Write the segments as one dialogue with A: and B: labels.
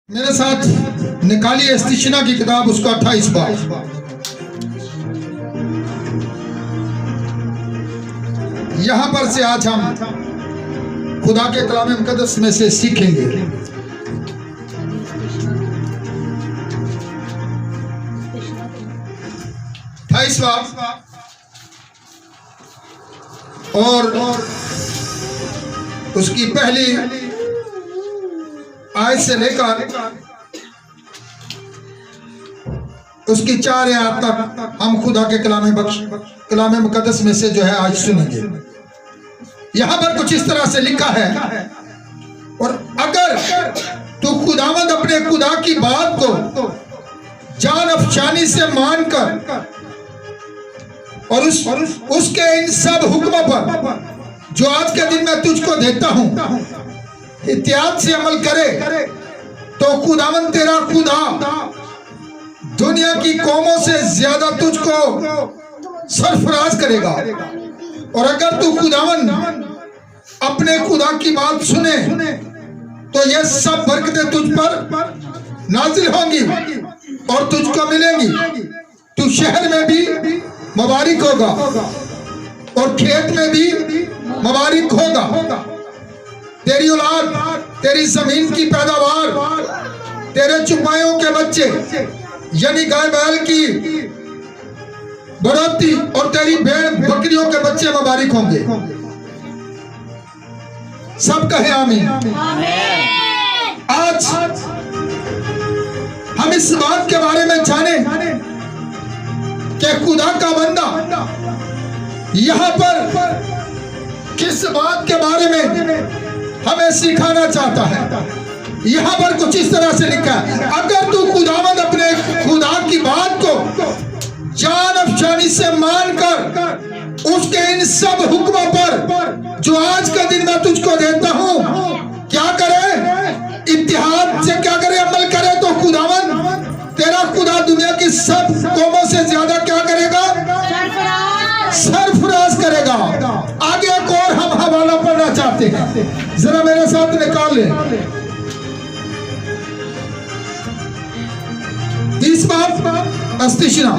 A: मेरे साथ निकाली इस्तिशना की किताब, उसका 28 बाब। यहां पर से आज हम खुदा के कलाम मुकद्दस में से सीखेंगे। और उसकी पहली आयत से लेकर उसकी 4 आयत तक हम खुदा के कलाम मुकद्दस में से जो है आज सुनेंगे। यहां पर कुछ इस तरह से लिखा है, और अगर तू खुदावंद अपने खुदा की बात को जान अफशानी से मानकर और उसके इन सब हुक्मों पर जो आज के दिन मैं तुझको देता हूं इत्याद से अमल करे, तो खुदावंद तेरा खुदा दुनिया की कौमों से ज्यादा तुझको सरफराज करेगा। और अगर तू खुदावंद अपने खुदा की बात सुने तो ये सब बरकतें तुझ पर नाजिल होंगी और तुझको मिलेंगी। तू शहर में भी मुबारक होगा और खेत में भी मुबारक होगा। तेरी औलाद, तेरी जमीन की पैदावार, तेरे चुपायों के बच्चे यानी गाय बैल की बढ़ोतरी और तेरी भेड़ बकरियों के बच्चे मुबारक होंगे। सब कहे आमीन। आज हम इस बात के बारे में जाने कि खुदा का बंदा यहां पर किस बात के बारे में हमें सिखाना चाहता है। यहां पर कुछ इस तरह से लिखा है, अगर तू खुदावंद अपने खुदा की बात को जान अफशानी से मानकर उसके इन सब हुक्मों पर जो आज का दिन मैं तुझको देता हूं क्या करे, इत्तेहाद से क्या करे, अमल करे, तो खुदावंद तेरा खुदा दुनिया की सब कौमों से ज्यादा क्या करेगा, सरफराज करेगा। आगे एक और हम हवाला पढ़ना चाहते हैं, जरा मेरे साथ निकाल ले। 30 बाब इस्तिशना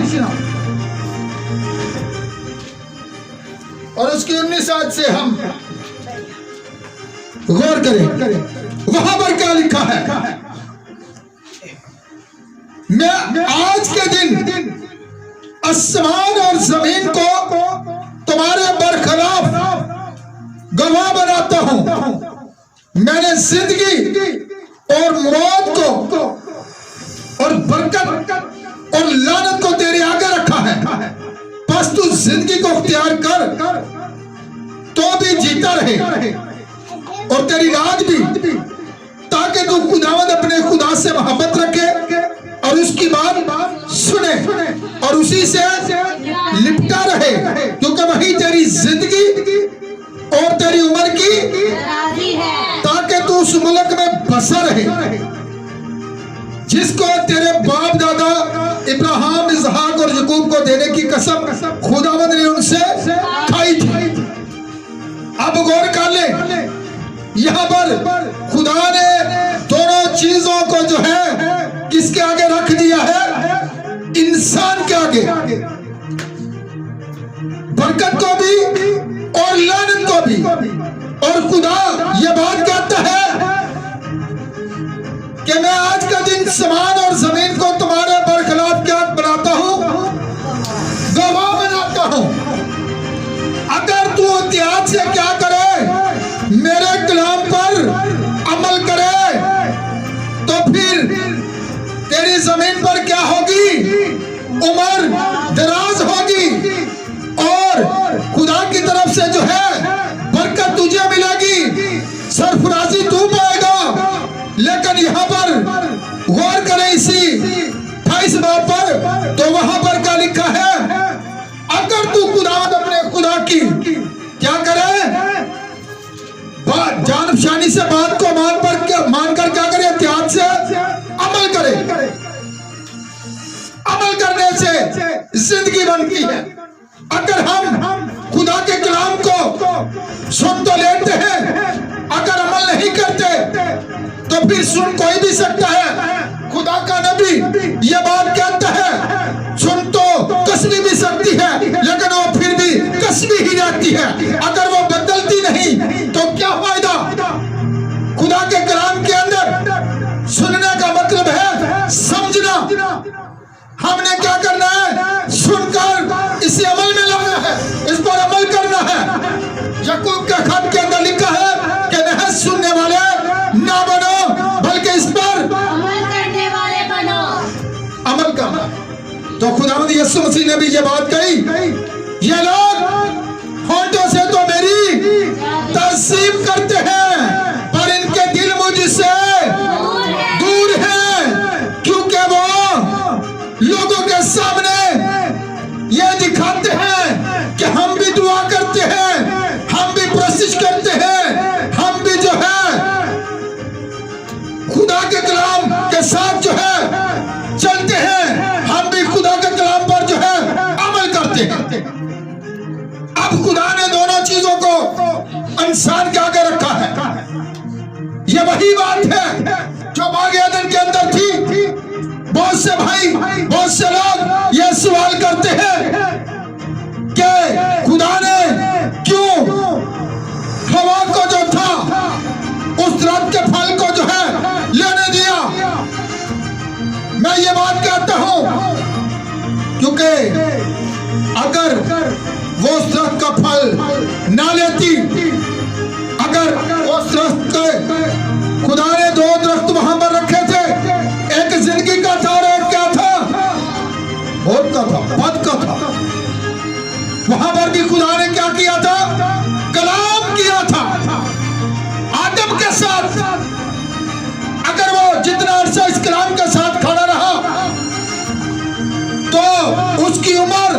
A: और उसकी 19 आयत से हम गौर करें। वहां पर क्या लिखा है, मैं आज के दिन आसमान और जमीन को तुम्हारे बरखिलाफ गवाह बनाता हूं। मैंने जिंदगी और मौत को और बरकत और लानत को तेरे आगे रखा है। बस तू जिंदगी को इख्तियार कर तो भी जीता रहे और तेरी राज भी, ताकि तू खुदावंद अपने खुदा से मोहब्बत रखे और उसकी बात सुने और उसी से लिपटा रहे, क्योंकि वही तेरी जिंदगी और तेरी उम्र की, ताकि तू उस मुल्क में बसा रहे जिसको तेरे बाप दादा इब्राहिम, इसहाक और याकूब को देने की कसम खुदावंद ने उनसे खाई थी। अब गौर कर ले, यहाँ पर खुदा ने दोनों चीजों को जो है किसके आगे रख दिया है, इंसान के आगे, बरकत को भी और लानत को भी। और खुदा ये बात कहता है कि मैं आज का दिन आसमान और जमीन को तुम्हारे बरखिलाफ क्या बनाता हूं, गवाह बनाता हूं। अगर तू इत्तेहाद से क्या करे, मेरे कलाम पर अमल करे, तो फिर तेरी जमीन पर क्या होगी, उम्र दराज होगी और खुदा की तरफ से जो है बरकत तुझे मिलेगी, सरफराजी तू पाएगा। लेकिन यहाँ पर गौर करें इसी 28 बाब पर, तो वहां पर क्या लिखा है, अगर तू खुदावंद अपने खुदा की क्या करे, जानबशानी से बात को मानकर क्या करे, इत्तेहाद से अमल करे। अमल करने से जिंदगी बनती है। अगर हम खुदा के कलाम को सुन तो लेते हैं, अगर अमल नहीं करते तो फिर सुन कोई भी सकता है। खुदा का नबी ये बात कहता है, सुन तो कसनी भी सकती है, लेकिन वो फिर भी कसनी ही रहती है। अगर वो बदलती नहीं तो क्या फायदा। खुदा के कलाम के अंदर सुनने का मतलब है समझना। हमने क्या करना है? सुनकर इसे अमल में लाना है, इस पर अमल करना है। याकूब के खत के अंदर लिखा है कि महज सुनने वाले ना बनो, बल्कि इस पर
B: अमल करने वाले बनो।
A: अमल करना। तो खुदावंद यीशु मसीह ने भी ये बात कही, ये लोग होंठों से तो मेरी तस्सीम करते हैं, पर इनके दिल मुझसे दूर है, क्योंकि वो लोगों के सामने ये दिखाते हैं कि हम भी दुआ करते हैं, हम भी कोशिश करते हैं, हम भी जो है खुदा के कलाम के साथ जो है चलते हैं, हम भी खुदा के कलाम पर जो है अमल करते हैं। अब खुदा ने दोनों चीजों को इंसान के आगे रखा है। ये वही बात है जो बागे अदन के अंदर थी। बहुत से भाई, बहुत से लोग ये सवाल करते हैं कि खुदा ने क्यों हवा को जो था उस दरख्त के फल को जो है लेने दिया। मैं ये बात कहता हूं क्योंकि अगर वो उस दरख्त का फल ना लेती, अगर उस दरख्त के खुदा ने दो दरख्त वहां पर रखे थे, एक जिंदगी का था और एक क्या था? मौत का था, पद का था। वहां पर भी खुदा ने क्या किया था? कलाम किया था आदम के साथ। अगर वो जितना अरसा इस कलाम के साथ खड़ा रहा तो उसकी उम्र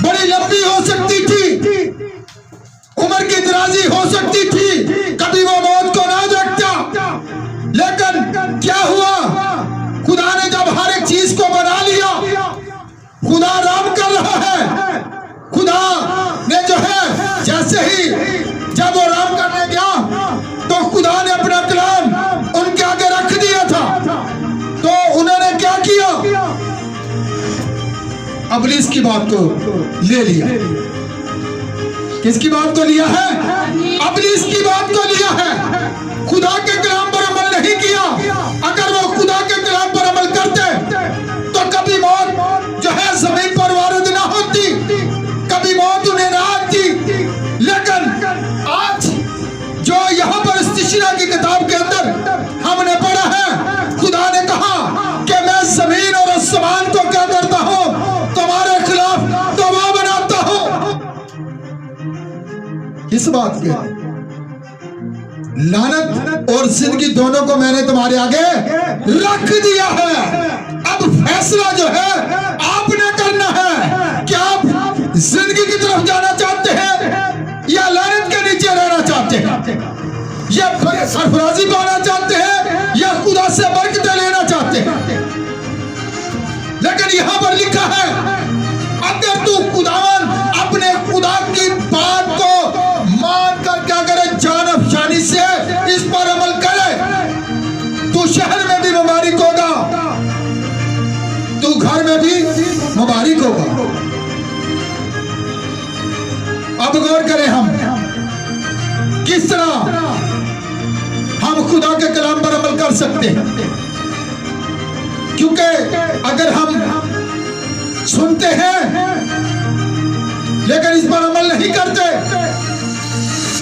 A: बड़ी लंबी हो सकती थी, उम्र की दराजी हो सकती थी, कभी वो मौत को ना देखता। लेकिन क्या हुआ? खुदा ने जब हर एक चीज को बना लिया, खुदा आराम कर रहा है। खुदा ने जो है जैसे ही जब वो आराम करने गया तो खुदा ने अपना कलाम उनके आगे रख दिया था। तो उन्होंने क्या किया? इब्लीस की बात को ले लिया। किसकी बात को लिया है? इब्लीस की बात को लिया है। खुदा के कलाम पर अमल नहीं किया। अगर वो खुदा के कलाम पर अमल करते तो कभी मौत जो है जमीन पर वारिद ना होती, कभी मौत उन्हें ना आती। लेकिन आज जो यहाँ पर इस्तिशरा की किताब के अंदर हमने पढ़ा है, खुदा ने कहा कि मैं जमीन और आसमान को क्या करता हूँ? तुम्हारे खिलाफ दबाव बनाता हूँ। इस बात के लानत और जिंदगी दोनों को मैंने तुम्हारे आगे रख दिया है। अब फैसला जो है आपने करना है कि आप जिंदगी की तरफ जाना चाहते हैं या लानत के नीचे रहना चाहते हैं, या सरफराजी पाना चाहते हैं या खुदा से बरकतें लेना चाहते हैं। लेकिन यहां पर लिखा है, अगर तू खुदावन अपने खुदा की बात को मानकर क्या करे, जान अफशानी से इस पर अमल करे, तू शहर में भी मुबारक होगा, तू घर में भी मुबारक होगा। अब गौर करें हम किस तरह हम खुदा के कलाम पर अमल कर सकते हैं। क्योंकि अगर हम सुनते हैं लेकिन इस पर अमल नहीं करते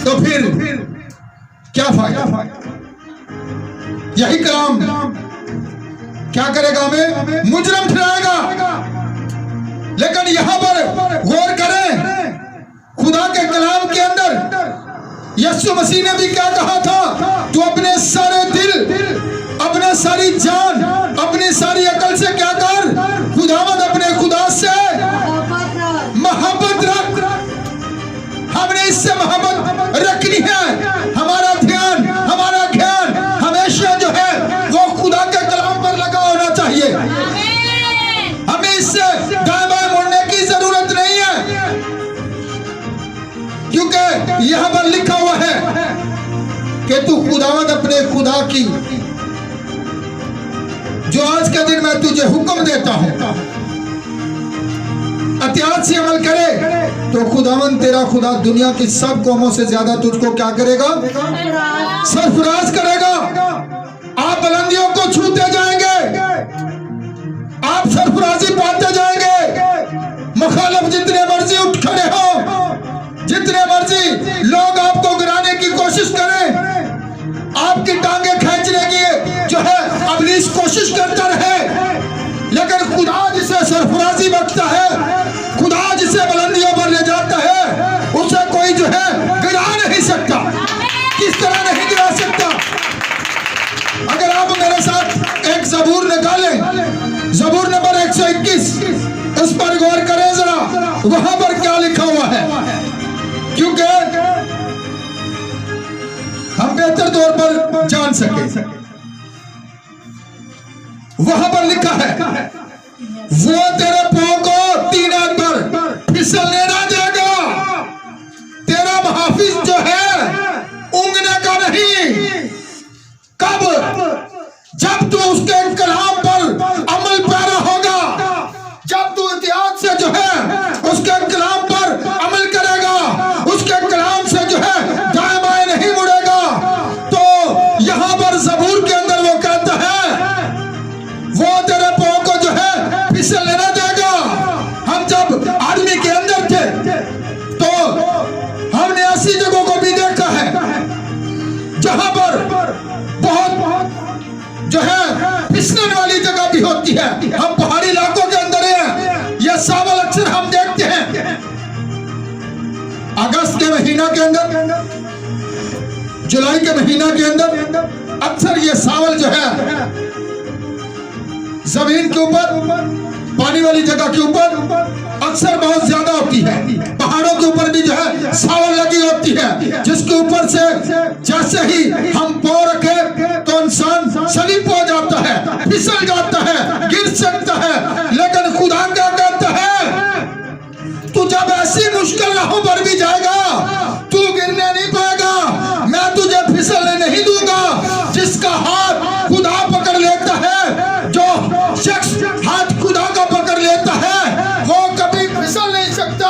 A: तो फिर क्या फायदा? यही कलाम क्या करेगा? हमें मुजरम ठहराएगा। लेकिन यहां पर गौर करें, खुदा के कलाम के अंदर यीशु मसीह ने भी क्या कहा था? तू अपने सारे दिल, अपने सारी जान, अपनी सारी अकल से क्या कर? खुदावंद अपने खुदा से मोहब्बत रख। हमने इससे मोहब्बत रखनी है। हमारा ध्यान, हमारा ख्याल हमेशा जो है वो खुदा के कलाम पर लगा होना चाहिए। हमें इससे दाएं बाएं मुड़ने की जरूरत नहीं है, क्योंकि यहां पर लिखा हुआ है कि तू खुदावंद अपने खुदा की जो आज के दिन मैं तुझे हुक्म देता हूं एहतियात से अमल करे तो खुदावंद तेरा खुदा दुनिया की सब कौमों से ज्यादा तुझको क्या करेगा? सरफराज करेगा। आप बुलंदियों को छूते जाएंगे, आप सरफराजी पाते जाएंगे। मुखालिफ जितने मर्जी उठ खड़े हो, जितने मर्जी लोग आपको गिराने की कोशिश करें, आपकी टांगे खींचने की जो है इब्लीस कोशिश करता रहे, लेकिन खुदा जिसे सरफराजी बख्शता है, खुदा जिसे बुलंदियों पर ले जाता है, उसे कोई जो है गिरा नहीं सकता। किस तरह नहीं गिरा सकता? अगर आप मेरे साथ एक ज़बूर निकालें, ज़बूर नंबर 121, उस पर गौर करें जरा, वहां पर क्या लिखा हुआ है, क्योंकि हम बेहतर तौर पर जान सके। वहां पर लिखा है, वो तेरे पांव को तीना पर फिसलने ना देगा। तेरा मुहाफिज जो है ऊँघने का नहीं। कब? जब तू उसके कलाम पर अमल पैरा होगा, जब तू इतिहाद से जो है उसके कलाम पर अमल करेगा, उसके कलाम से जो है दाएं बाएं नहीं मुड़ेगा, तो यहां पर ज़बूर के अंदर वो कहता है, वो तेरे पांव को जो है फिसलने ना देगा। हम जब आदमी के अंदर थे तो हमने ऐसी जगहों को भी देखा है जहां पर बहुत जो है फिसलने वाली जगह भी होती है। हम पहाड़ी इलाकों के अंदर हैं, यह सावल अक्सर हम देखते हैं। अगस्त के महीना के अंदर, जुलाई के महीना के अंदर अक्सर ये सावल जो है जमीन के ऊपर, पानी वाली जगह के ऊपर अक्सर बहुत ज्यादा होती है। पहाड़ों के ऊपर भी जो है सावल लगी होती है, जिसके ऊपर से जैसे ही हम पाँव रखे तो इंसान स्लिप हो जाता है, फिसल जाता है, गिर सकता है। लेकिन खुदा क्या कहता है, तू जब ऐसी मुश्किल राहों पर भी जाएगा, तू गिरने नहीं पाएगा। मैं तुझे फिसलने नहीं दूंगा। जिसका हाथ खुदा पकड़ लेता है, जो शख्स हाथ खुदा का पकड़ लेता है, वो कभी फिसल नहीं सकता,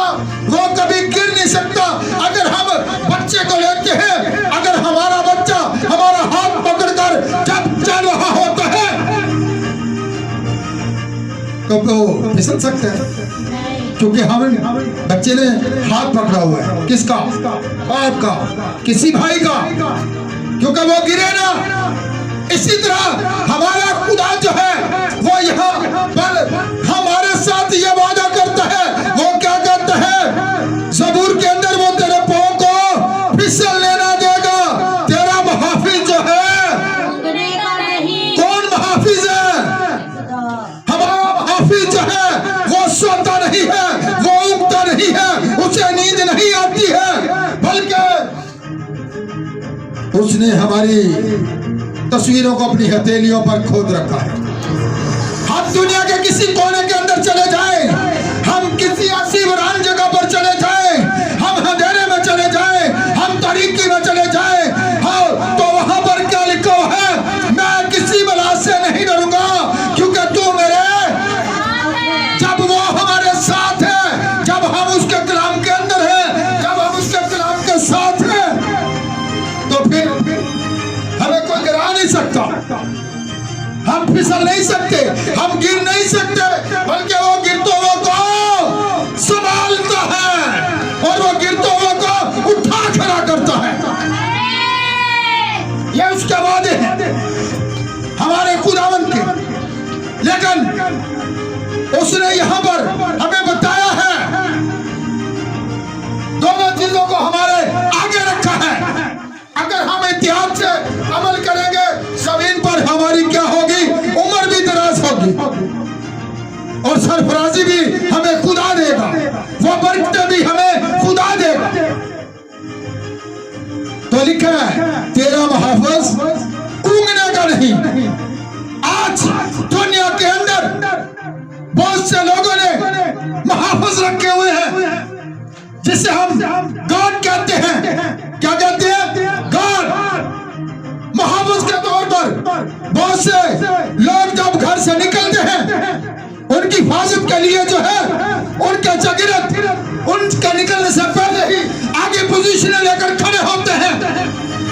A: वो कभी गिर नहीं सकता। अगर हम बच्चे को लेते हैं, अगर हमारा बच्चा हमारा हाथ पकड़कर जब चल रहा होता है तो वो फिसल सकता है, क्योंकि हम बच्चे ने हाथ पकड़ा हुआ है। किसका? आपका, किसी भाई का, क्योंकि वो गिरे ना। इसी तरह हमारा खुदा जो है वो यहाँ पर हमारे साथ ये वादा करता है। वो क्या करता है ज़बूर के अंदर, वो तेरे पाँव को फिसलने ना देगा। तेरा मुहाफिज जो है, कौन मुहाफिज है? हमारा मुहाफिज जो है वो सोता नहीं है, वो ऊँघता नहीं है, उसे नींद नहीं आती है, बल्कि उसने हमारी तस्वीरों को अपनी हथेलियों पर खोद रखा है। हम दुनिया के किसी कोने के अंदर चले जाएं, हम किसी ऐसी वीरान जगह पर चले जाएं, हम अंधेरे में चले जाएं, हम तारीकी में चले जाएं, हाँ, तो वहां पर क्या लिखा हुआ है, मैं किसी बला से नहीं डरूंगा, क्योंकि तू मेरे। जब वो हमारे साथ है, जब हम उसके कलाम के अंदर हैं, जब हम उसके कलाम के साथ हैं, तो फिर हमें कोई गिरा नहीं सकता, हम फिसल नहीं सकते, हम गिर नहीं सकते, बल्कि वो गिरतों को संभालता है और वो गिरतों को उठा खड़ा करता है। ये उसके वादे हैं हमारे खुदावंद के। लेकिन उसने यहां पर हमें बताया है, दोनों चीजों को हमारे आगे रखा है। अगर हम इतिहाद से अमल करेंगे, जमीन पर हमारी क्या होगी? उम्र भी दराज होगी और सरफराजी भी हमें खुदा देगा, वो बरकतें भी हमें खुदा देगा। तो लिखा है, तेरा मुहाफिज ऊँघने का नहीं। आज दुनिया के अंदर बहुत से लोगों ने मुहाफिज रखे हुए हैं, जिसे हम गॉड कहते हैं। क्या कहते हैं? गॉड। यूसुफ के लिए जो है उनके जगीरत उनके निकलने से पहले ही आगे पोजीशन लेकर खड़े होते हैं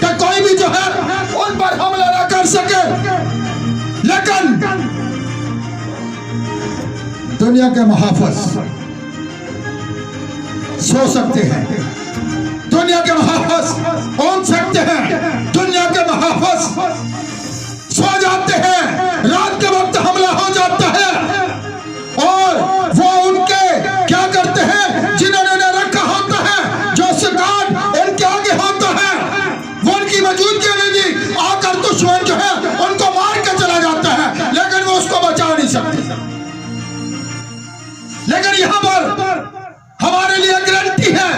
A: कि कोई भी जो है उन पर हमला न कर सके। लेकिन दुनिया के मुहाफिज सो सकते हैं, दुनिया के मुहाफिज ओढ़ सकते हैं, दुनिया के मुहाफिज सो जाते हैं, रात के वक्त हमला हो जाता है और वो उनके क्या करते हैं जिन्होंने उन्हें रखा होता है, जो शिकार उनके आगे होता है, वो उनकी मौजूदगी में भी आकर दुश्मन जो है उनको मार के चला जाता है, लेकिन वो उसको बचा नहीं सकते। लेकिन यहां पर हमारे लिए गारंटी है,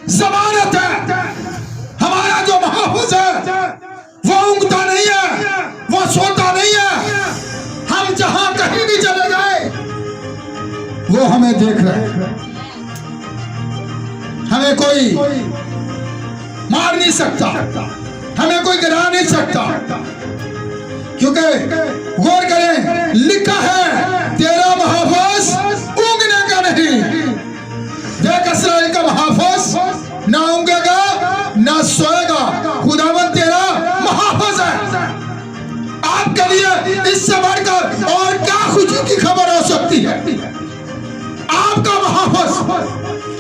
A: जमानत है, हमारा जो मुहाफिज है वो ऊँघता नहीं है, वो सोता नहीं है। हम जहां कहीं भी चले जाए वो हमें देख रहे हैं, हमें कोई मार नहीं सकता, हमें कोई गिरा नहीं सकता, क्योंकि गौर करें लिखा है तेरा मुहाफिज ऊँघने का नहीं। देख इस्राएल का मुहाफिज ना ऊँघेगा ना सोएगा, खुदावंद तेरा मुहाफिज है। आपके लिए इससे बढ़कर और क्या खुशी की खबर हो सकती है? आपका मुहाफिज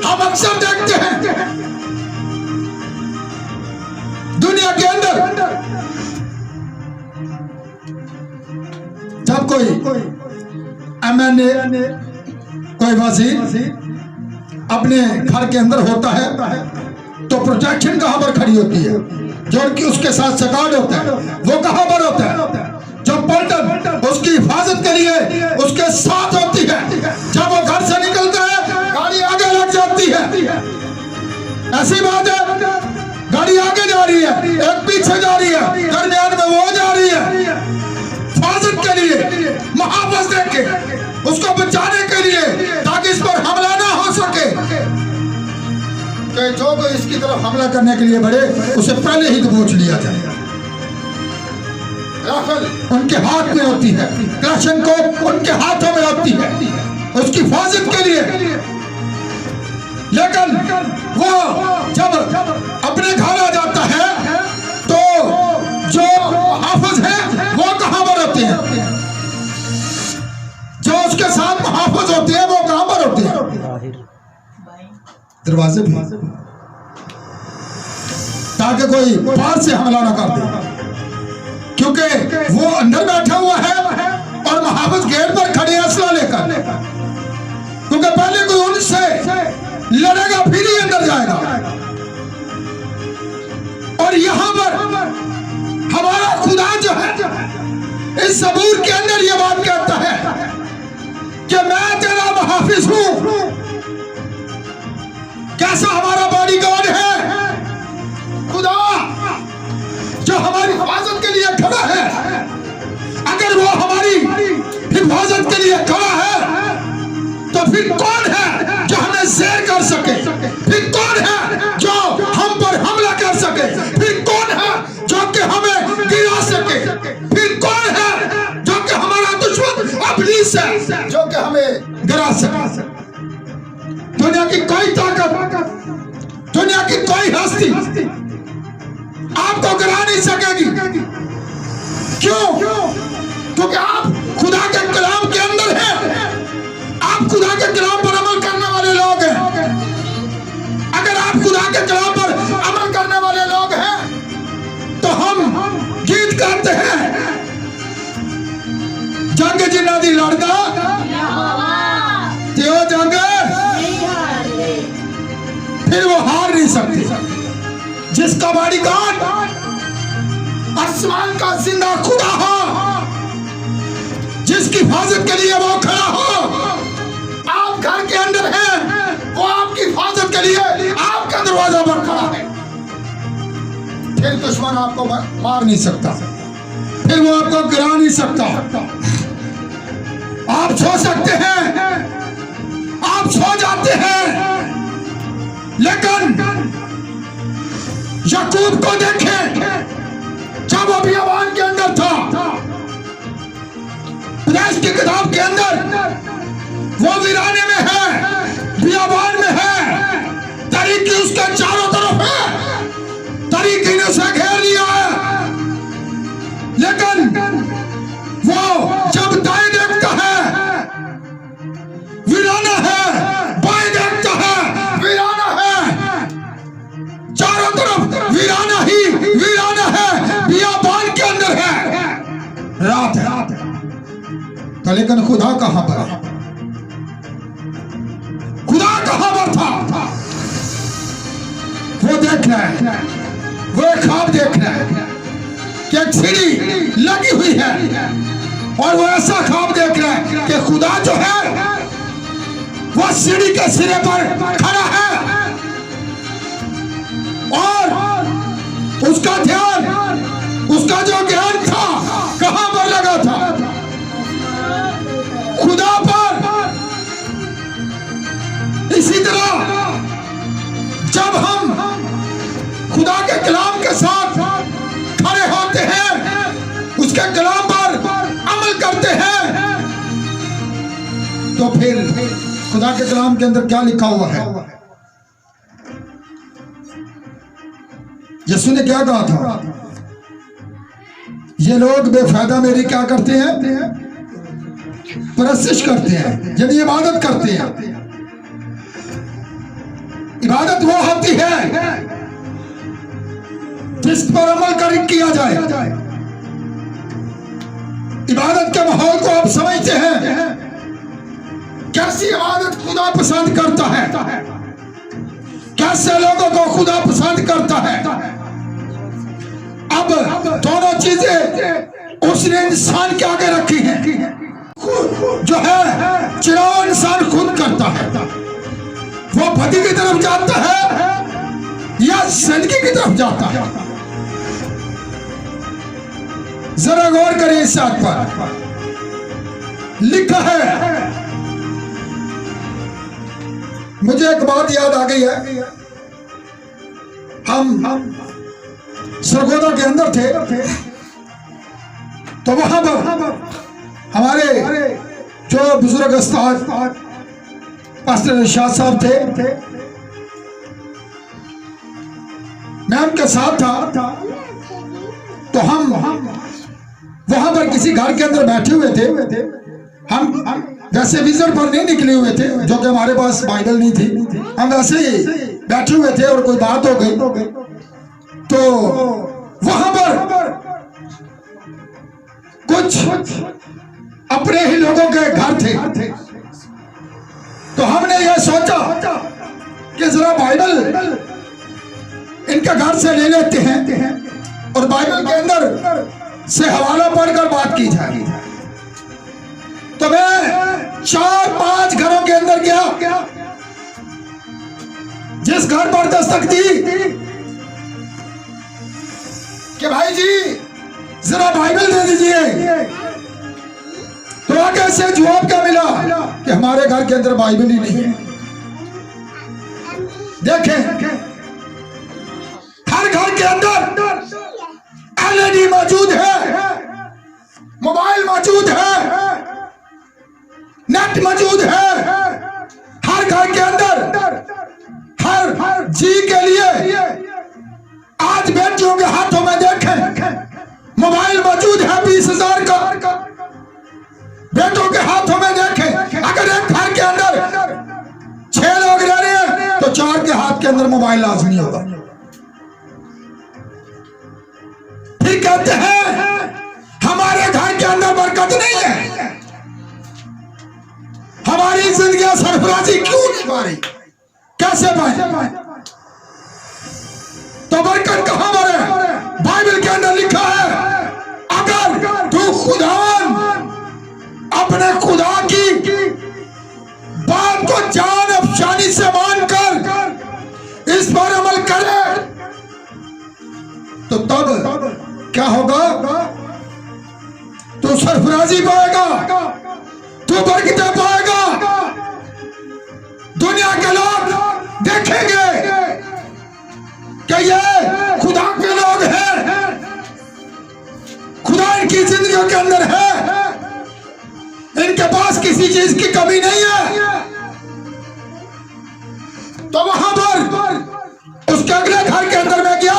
A: हम अक्सर देखते हैं दुनिया के अंदर, जब कोई एमएनए कोई वजीर अपने घर के अंदर होता है तो प्रोटेक्शन कहां पर खड़ी होती है, जो कि उसके साथ सगाड़ होता है वो कहां पर होता है, जब पलटन उसकी हिफाजत के लिए उसके साथ होती है, जब वो घर से निकलता है गाड़ी आगे लग जाती है। ऐसी बात है, गाड़ी आगे जा रही है, एक पीछे जा रही है, दरमियान में वो जा रही है, हिफाजत के लिए, मुहाफिज देके उसको बचाने के लिए, ताकि इस पर हमला ना हो सके। कि जो कोई इसकी तरफ हमला करने के लिए बढ़े उसे पहले ही दबोच लिया जाए। राइफल उनके हाथ में होती है, क्लाशनकोव उनके हाथों में होती है उसकी हिफाजत के लिए। लेकिन वो जब अपने घर आ जाता है तो जो मुहाफिज है वो कहां पर होते हैं, जो उसके साथ मुहाफिज होते हैं वो कहां पर होते हैं, दरवाजे भी, ताकि कोई बाहर से हमला ना कर दे, क्योंकि वो अंदर बैठा हुआ है और मुहाफिज गेट पर खड़े असला लेकर, क्योंकि पहले कोई उनसे लड़ेगा फिर ही अंदर जाएगा। और यहां पर हमारा खुदा जो है इस ज़बूर के अंदर ये बात कहता है कि मैं तेरा मुहाफिज हूं। कैसा हमारा बॉडीगार्ड है खुदा, जो हमारी हिफाजत के लिए खड़ा है। अगर वो हमारी हिफाजत के लिए खड़ा है तो फिर कौन है जो हमें ज़ेर कर सके, फिर कौन है जो हम पर हमला कर सके, फिर कौन है जो कि हमें गिरा सके, फिर कौन है जो कि हमारा दुश्मन इब्लीस है जो कि हमें गिरा सके। दुनिया की कोई ताकत, दुनिया की कोई हस्ती आपको गिरा नहीं सकेगी। क्यों? क्योंकि आप खुदा के कलाम के अंदर हैं, आप खुदा के कलाम पर अमल करने वाले लोग हैं। अगर आप खुदा के कलाम पर अमल करने वाले लोग हैं तो हम गीत गाते हैं, जंग जिन्ना दी लड़दा ते ओ जंग फिर वो हार नहीं सकते। जिसका बॉडीगार्ड आसमान का जिंदा खुदा हो, जिसकी हिफाजत के लिए वो खड़ा हो। आप घर के अंदर हैं, वो आपकी हिफाजत के लिए आपका दरवाजा पर खड़ा है। फिर दुश्मन आपको मार नहीं सकता, फिर वो आपको गिरा नहीं सकता। आप सो सकते हैं, आप सो जाते हैं, लेकिन याकूब को देखें, जब वो बियाबान के अंदर था, पैदाइश की किताब के अंदर वो वीराने में है, बियाबान में है, तरीकी उसके चारों तरफ है, तरीकी ने उसे घेर लिया है। लेकिन वो जब दाएं देखता है वीराना है, बाएं देखता है वीराना है, चारों तरफ वीराना ही वीराना है, बियाबान के अंदर है, रात है। तो लेकिन खुदा कहां पर है? खुदा कहां पर था? वो देख रहा है, वो एक ख्वाब देख रहा है कि एक सीढ़ी लगी हुई है, और वो ऐसा ख्वाब देख रहा है कि खुदा जो है वो सीढ़ी के सिरे पर खड़ा है, और उसका ध्यान, उसका जो ज्ञान था कहां पर लगा था? खुदा पर। इसी तरह जब हम खुदा के कलाम के साथ खड़े होते हैं, उसके कलाम पर अमल करते हैं, तो फिर खुदा के कलाम के अंदर क्या लिखा हुआ है? यीशु ने क्या कहा था? ये लोग बेफायदा मेरी क्या करते हैं? परस्तिश करते हैं, यानी इबादत करते हैं। इबादत वो होती है जिस पर अमल कर किया जाए। इबादत के माहौल को आप समझते हैं, कैसी इबादत खुदा पसंद करता है, कैसे लोगों को खुदा पसंद करता है। अब दोनों चीजें उसने इंसान के आगे रखी हैं। जो है चुनाव इंसान खुद करता है, वो बदी की तरफ जाता है या जिंदगी की तरफ जाता है। जरा गौर करिए इस बात पर। लिखा है, मुझे एक बात याद आ गई है। हम सरगोदा के अंदर थे, तो वहां पर हमारे जो बुजुर्ग उस्ताद पास्टर इरशाद साहब थे, मैं उनके साथ था। तो हम वहां पर किसी घर के अंदर बैठे हुए थे। हम वैसे विजिट पर नहीं निकले हुए थे, जो कि हमारे पास बाइबल नहीं थी। हम वैसे ही बैठे हुए थे और कोई बात हो गई, तो वहां पर कुछ अपने ही लोगों के घर थे। तो हमने यह सोचा कि जरा बाइबल इनके घर से ले लेते हैं और बाइबल के अंदर से हवाला पढ़कर बात की जाए। तो मैं 4-5 घरों के अंदर गया। जिस घर पर दस्तक दी कि भाई जी जरा बाइबल दे दीजिए, तो आगे से जवाब क्या मिला कि हमारे घर के अंदर बाइबल ही नहीं है। देखें, हर घर के अंदर एलईडी मौजूद है, मोबाइल मौजूद है, नेट मौजूद है। हर घर के अंदर हर जी के लिए आज बेटियों के हाथों में देखें मोबाइल मौजूद है 20,000 का। बेटों के हाथों में देखें, अगर एक घर के अंदर 6 लोग रह रहे हैं तो 4 के हाथ के अंदर मोबाइल लाजमी होगा। फिर कहते हैं हमारे घर के अंदर बरकत नहीं है, हमारी जिंदगी सरफराजी क्यों नहीं पा रही, कैसे पाए? तो बरकत कहां पर है? बाइबल के अंदर लिखा है, अगर तू खुदावन अपने खुदा की बात को जान अफसानी से मानकर इस पर अमल करे तो तब क्या होगा? तू सरफराजी पाएगा, तू बरकतें पाएगा। दुनिया के लोग देखेंगे कि ये खुदा के लोग हैं, खुदा इनकी जिंदगियों के अंदर है, इनके पास किसी किसी चीज की कमी नहीं है। तो वहां पर उसके अगले घर के अंदर में गया,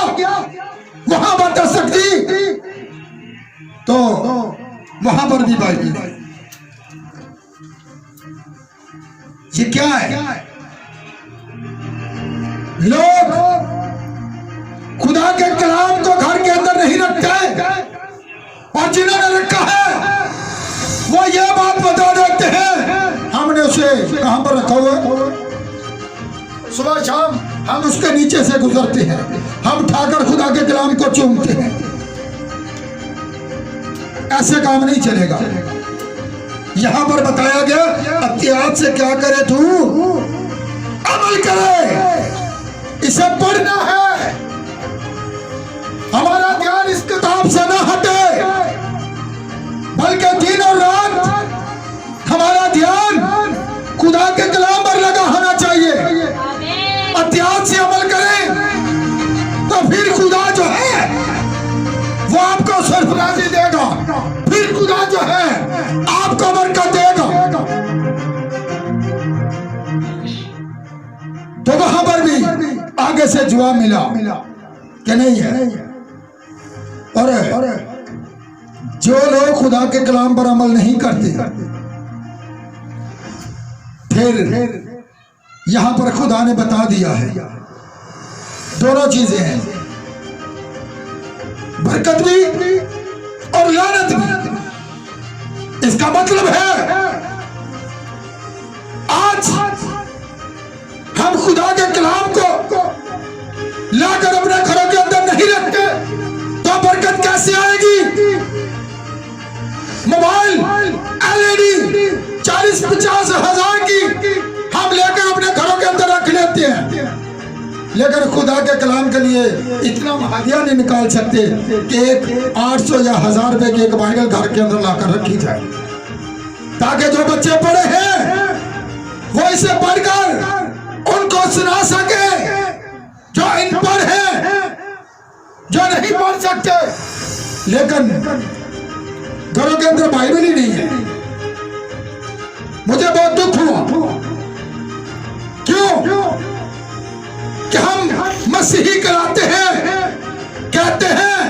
A: वहां पर दस्तक दी तो वहां पर भी बाइबल नहीं। ये क्या है? लोग खुदा के कलाम को घर के अंदर नहीं रखते, और जिन्होंने रखा है वो ये बात बता देते हैं हमने उसे कहां पर रखा हुआ है। सुबह शाम हम उसके नीचे से गुजरते हैं, हम उठाकर खुदा के कलाम को चूमते हैं। ऐसे काम नहीं चलेगा। यहां पर बताया गया अत्याचार से क्या करे तू, अमल करे। इसे पढ़ना है, हमारा ध्यान इस किताब से ना हटे, बल्कि दिन और रात हमारा ध्यान खुदा के कलाम पर लगा होना चाहिए। अत्याचार से अमल करें तो फिर खुदा जो है वो आपको सरफराजी देगा, फिर खुदा जो है आपको बरकत देगा। तो वहां पर भी आगे से जवाब मिला कि नहीं है। और जो लोग खुदा के कलाम पर अमल नहीं करते, फिर यहां पर खुदा ने बता दिया है दोनों चीजें हैं, बरकत भी और लानत भी। इसका मतलब है आज हम खुदा के कलाम को लाकर अपने घरों के अंदर नहीं रखते तो बरकत कैसे आएगी? मोबाइल LED 40-50 हजार की हम लेकर अपने घरों के अंदर रख लेते हैं, लेकिन खुदा के कलाम के लिए इतना महादिया नहीं निकाल सकते कि एक 800 या 1000 रुपए की एक बाइबल घर के अंदर लाकर रखी जाए, ताकि जो बच्चे पढ़े हैं वो इसे पढ़कर उनको सुना सके। जो अनपढ़ हैं, जो नहीं पढ़ सकते, लेकिन घरों के अंदर बाइबल ही नहीं है। मुझे बहुत दुख हुआ। क्यों? कि हम मसीही कराते हैं, कहते हैं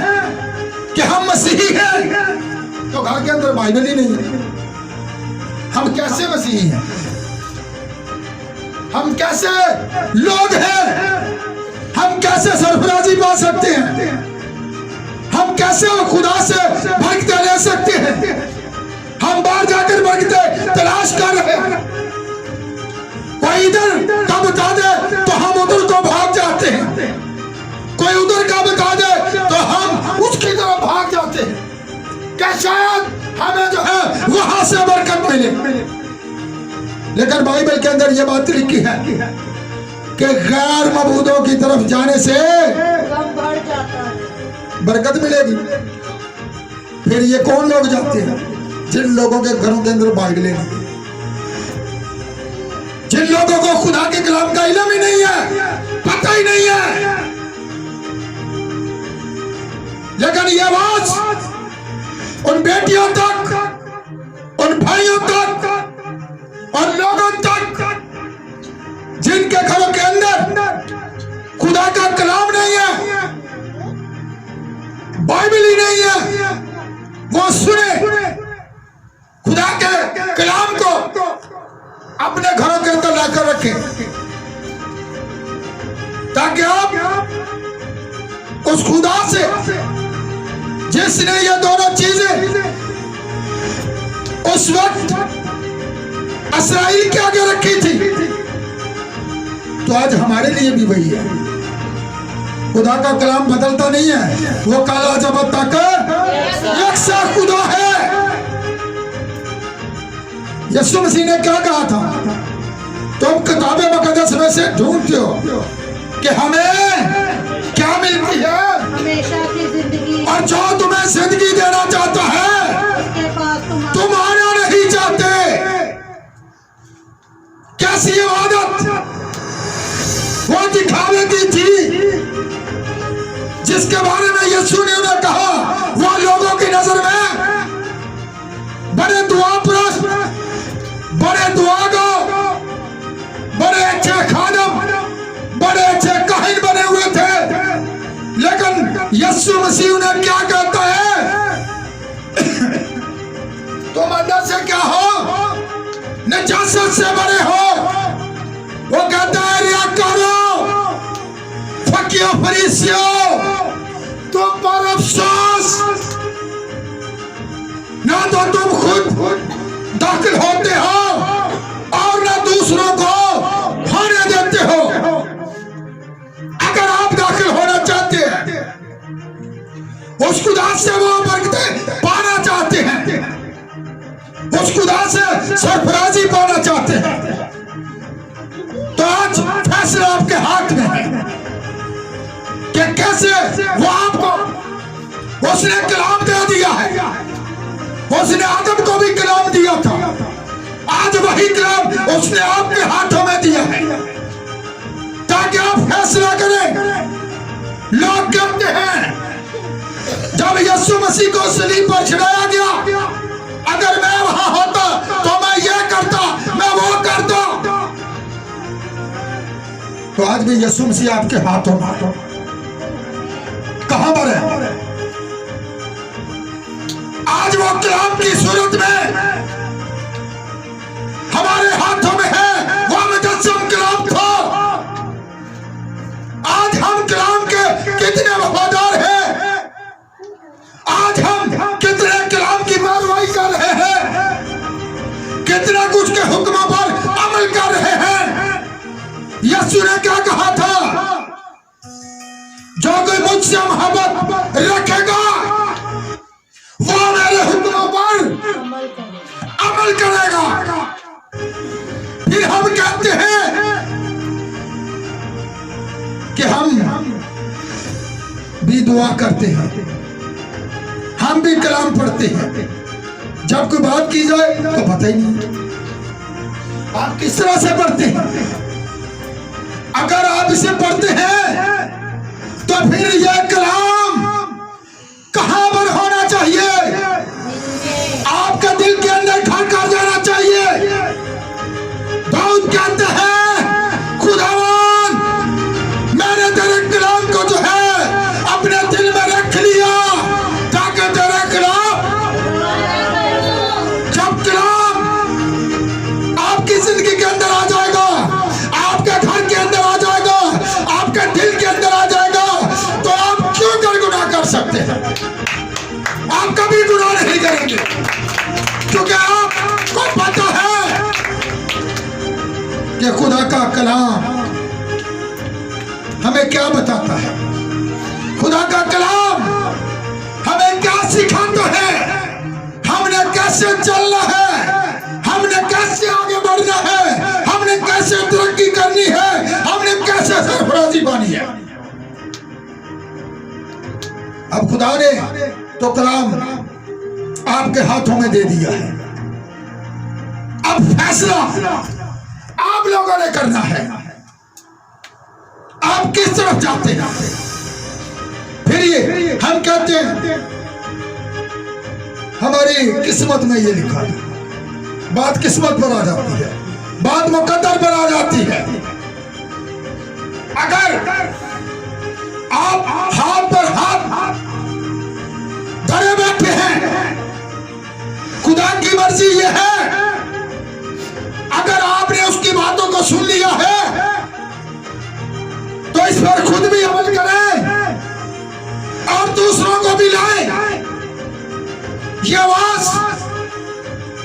A: कि हम मसीही हैं, तो घर के अंदर बाइबल ही नहीं है। हम कैसे मसीही हैं? हम कैसे लोग हैं? हम कैसे सरफराजी पा सकते हैं? हम कैसे खुदा से बरकतें ले सकते हैं? हम बाहर जाकर बरकतें तलाश कर रहे हैं। कोई इधर का बता दे तो हम उधर को भाग जाते हैं, कोई उधर का बता दे तो हम उसकी तरफ भाग जाते हैं कि शायद हमें जो है वहां से बरकत मिले। लेकिन बाइबल के अंदर यह बात लिखी है कि गैर मबूदों की तरफ जाने से
B: बढ़ जाता है,
A: बरकत मिलेगी। फिर ये कौन लोग जाते हैं? जिन लोगों के घरों के अंदर बाइबलें नहीं, जिन लोगों को खुदा के कलाम का इल्म ही नहीं है, पता ही नहीं है। लेकिन ये आवाज उन बेटियों तक, उन भाइयों तक और लोगों तक जिनके घरों के अंदर खुदा का कलाम नहीं है, बाइबल ही नहीं है, वो सुने, खुदा के कलाम को अपने घरों के अंदर लाकर रखें, ताकि आप उस खुदा से जिसने ये दोनों चीजें उस वक्त इस्राएल के आगे रखी थी, तो आज हमारे लिए भी वही है। खुदा का कलाम बदलता नहीं है, वो काला जब तक यकसा खुदा है। यीशु मसीह ने क्या कहा था? तुम किताबे मुकद्दस में से ढूंढते हो कि हमें क्या मिलती है,
B: हमेशा की जिंदगी,
A: और जो तुम्हें जिंदगी देना चाहता है
B: उसके पास
A: तुम आना नहीं चाहते। कैसी आदत वो दिखावे की थी जिसके बारे में यीशु ने उन्हें कहा वो लोगों की नजर में बड़े दुआप्रस्त, बड़े दुआगो, बड़े अच्छे खादम, बड़े अच्छे काहिन बने हुए थे, लेकिन यीशु मसीह ने क्या कहता है, तुम अंदर से क्या हो, नजासत से बड़े हो। वो कहता है रियाकारो, फकीर फरीसियों, तुम पर अफसोस, ना तो तुम खुद दाखिल होते हो और ना दूसरों को होने देते हो। अगर आप दाखिल होना चाहते हैं, उस खुदा से वो बरकतें पाना चाहते हैं, उस खुदा से सरफराजी पाना चाहते हैं, तो आज फैसला आपके हाथ में है कि कैसे वो आपको, उसने कलाम दे दिया है, उसने आदम को भी कलाम दिया था, आज वही कलाम उसने आपके हाथों में दिया है, ताकि आप फैसला करें। लोग कहते हैं जब यीशु मसीह को सलीब पर चढ़ाया गया, अगर मैं वहां होता तो मैं ये करता, मैं वो करता। तो आज भी यीशु मसीह आपके हाथों में कहां पर है? आज वो कलाम की सूरत में हमारे हाथों में है, वो मुजस्सम कलाम था। आज हम कलाम के कितने वफादार हैं, आज हम कितने कलाम की पैरवी कर रहे हैं, कितना कुछ के हुक्मों पर अमल कर रहे हैं। यीशु ने क्या कहा था, जो कोई मुझसे मोहब्बत रखेगा वो मेरे हुक्मों पर अमल करेगा। फिर हम कहते हैं कि हम भी दुआ करते हैं, हम भी कलाम पढ़ते हैं, जब कोई बात की जाए तो पता ही नहीं आप किस तरह से पढ़ते हैं। अगर आप इसे पढ़ते हैं तो फिर यह कलाम कहां पर होना चाहिए? आपके दिल के अंदर घर कर जाना चाहिए। दाऊद कहते हैं, खुदावन मैंने तेरे कलाम को जो है अपने दिल में रख लिया, ताकि तेरा कलाम, जब कलाम आपकी जिंदगी के अंदर आ जाएगा, आपके घर के अंदर आ जाएगा, आपके दिल के अंदर आ जाएगा, तो आप क्यों गुनाह कर सकते हैं? आप कभी गुनाह नहीं करेंगे, क्योंकि आपको पता है कि खुदा का कलाम हमें क्या बताता है, खुदा का कलाम हमें क्या सिखाता है, हमने कैसे चलना है, हमने कैसे आगे बढ़ना है, हमने कैसे तरक्की करनी है, हमने कैसे सरफराजी पानी है। अब खुदा ने तो कलाम आपके हाथों में दे दिया है, अब फैसला आप लोगों ने करना है, आप किस तरफ जाते हैं। फिर ये हम कहते हैं हमारी किस्मत में ये लिखा है, बात किस्मत पर आ जाती है, बात मुकद्दर पर आ जाती है। अगर आप हाथ पर हाथ धरे बैठे हैं, खुदा की मर्जी ये है, अगर आपने उसकी बातों को सुन लिया है तो इस पर खुद भी अमल करें और दूसरों को भी लाएं। ये आवाज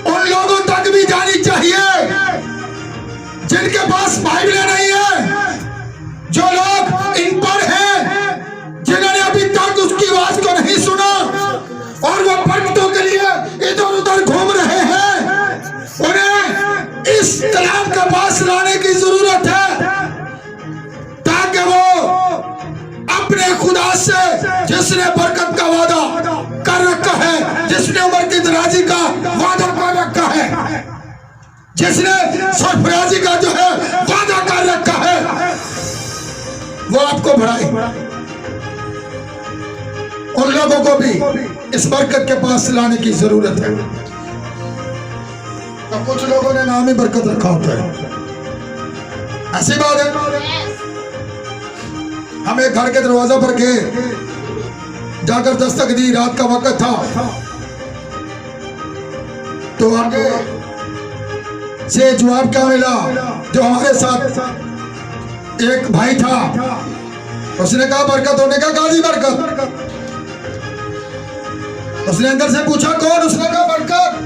A: उन लोगों तक भी जानी चाहिए जिनके पास बाइबलें नहीं है, जो लोग इन पर हैं, जिन्होंने अभी तक उसकी आवाज को नहीं सुना और वो बरकतों के लिए इधर उधर घूम रहे हैं, उन्हें इस कलाम के पास लाने की जरूरत है, ताकि वो अपने खुदा से, जिसने बरकत का वादा कर रखा है, जिसने उम्र की दराजी का वादा कर रखा है, जिसने सरफराजी का जो है वादा कर रखा है, वो आपको बढ़ाए। उन लोगों को भी इस बरकत के पास लाने की जरूरत है। तो कुछ लोगों ने नाम ही बरकत रखा होता है, ऐसी बात है। हम एक घर के दरवाजा पर गए, जाकर दस्तक दी, रात का वक्त था। तो आगे से जवाब क्या मिला, जो हमारे साथ एक भाई था, उसने कहा बरकत होने का, गाजी बरकत। उसने अंदर से पूछा कौन, उसने कहा बरकत।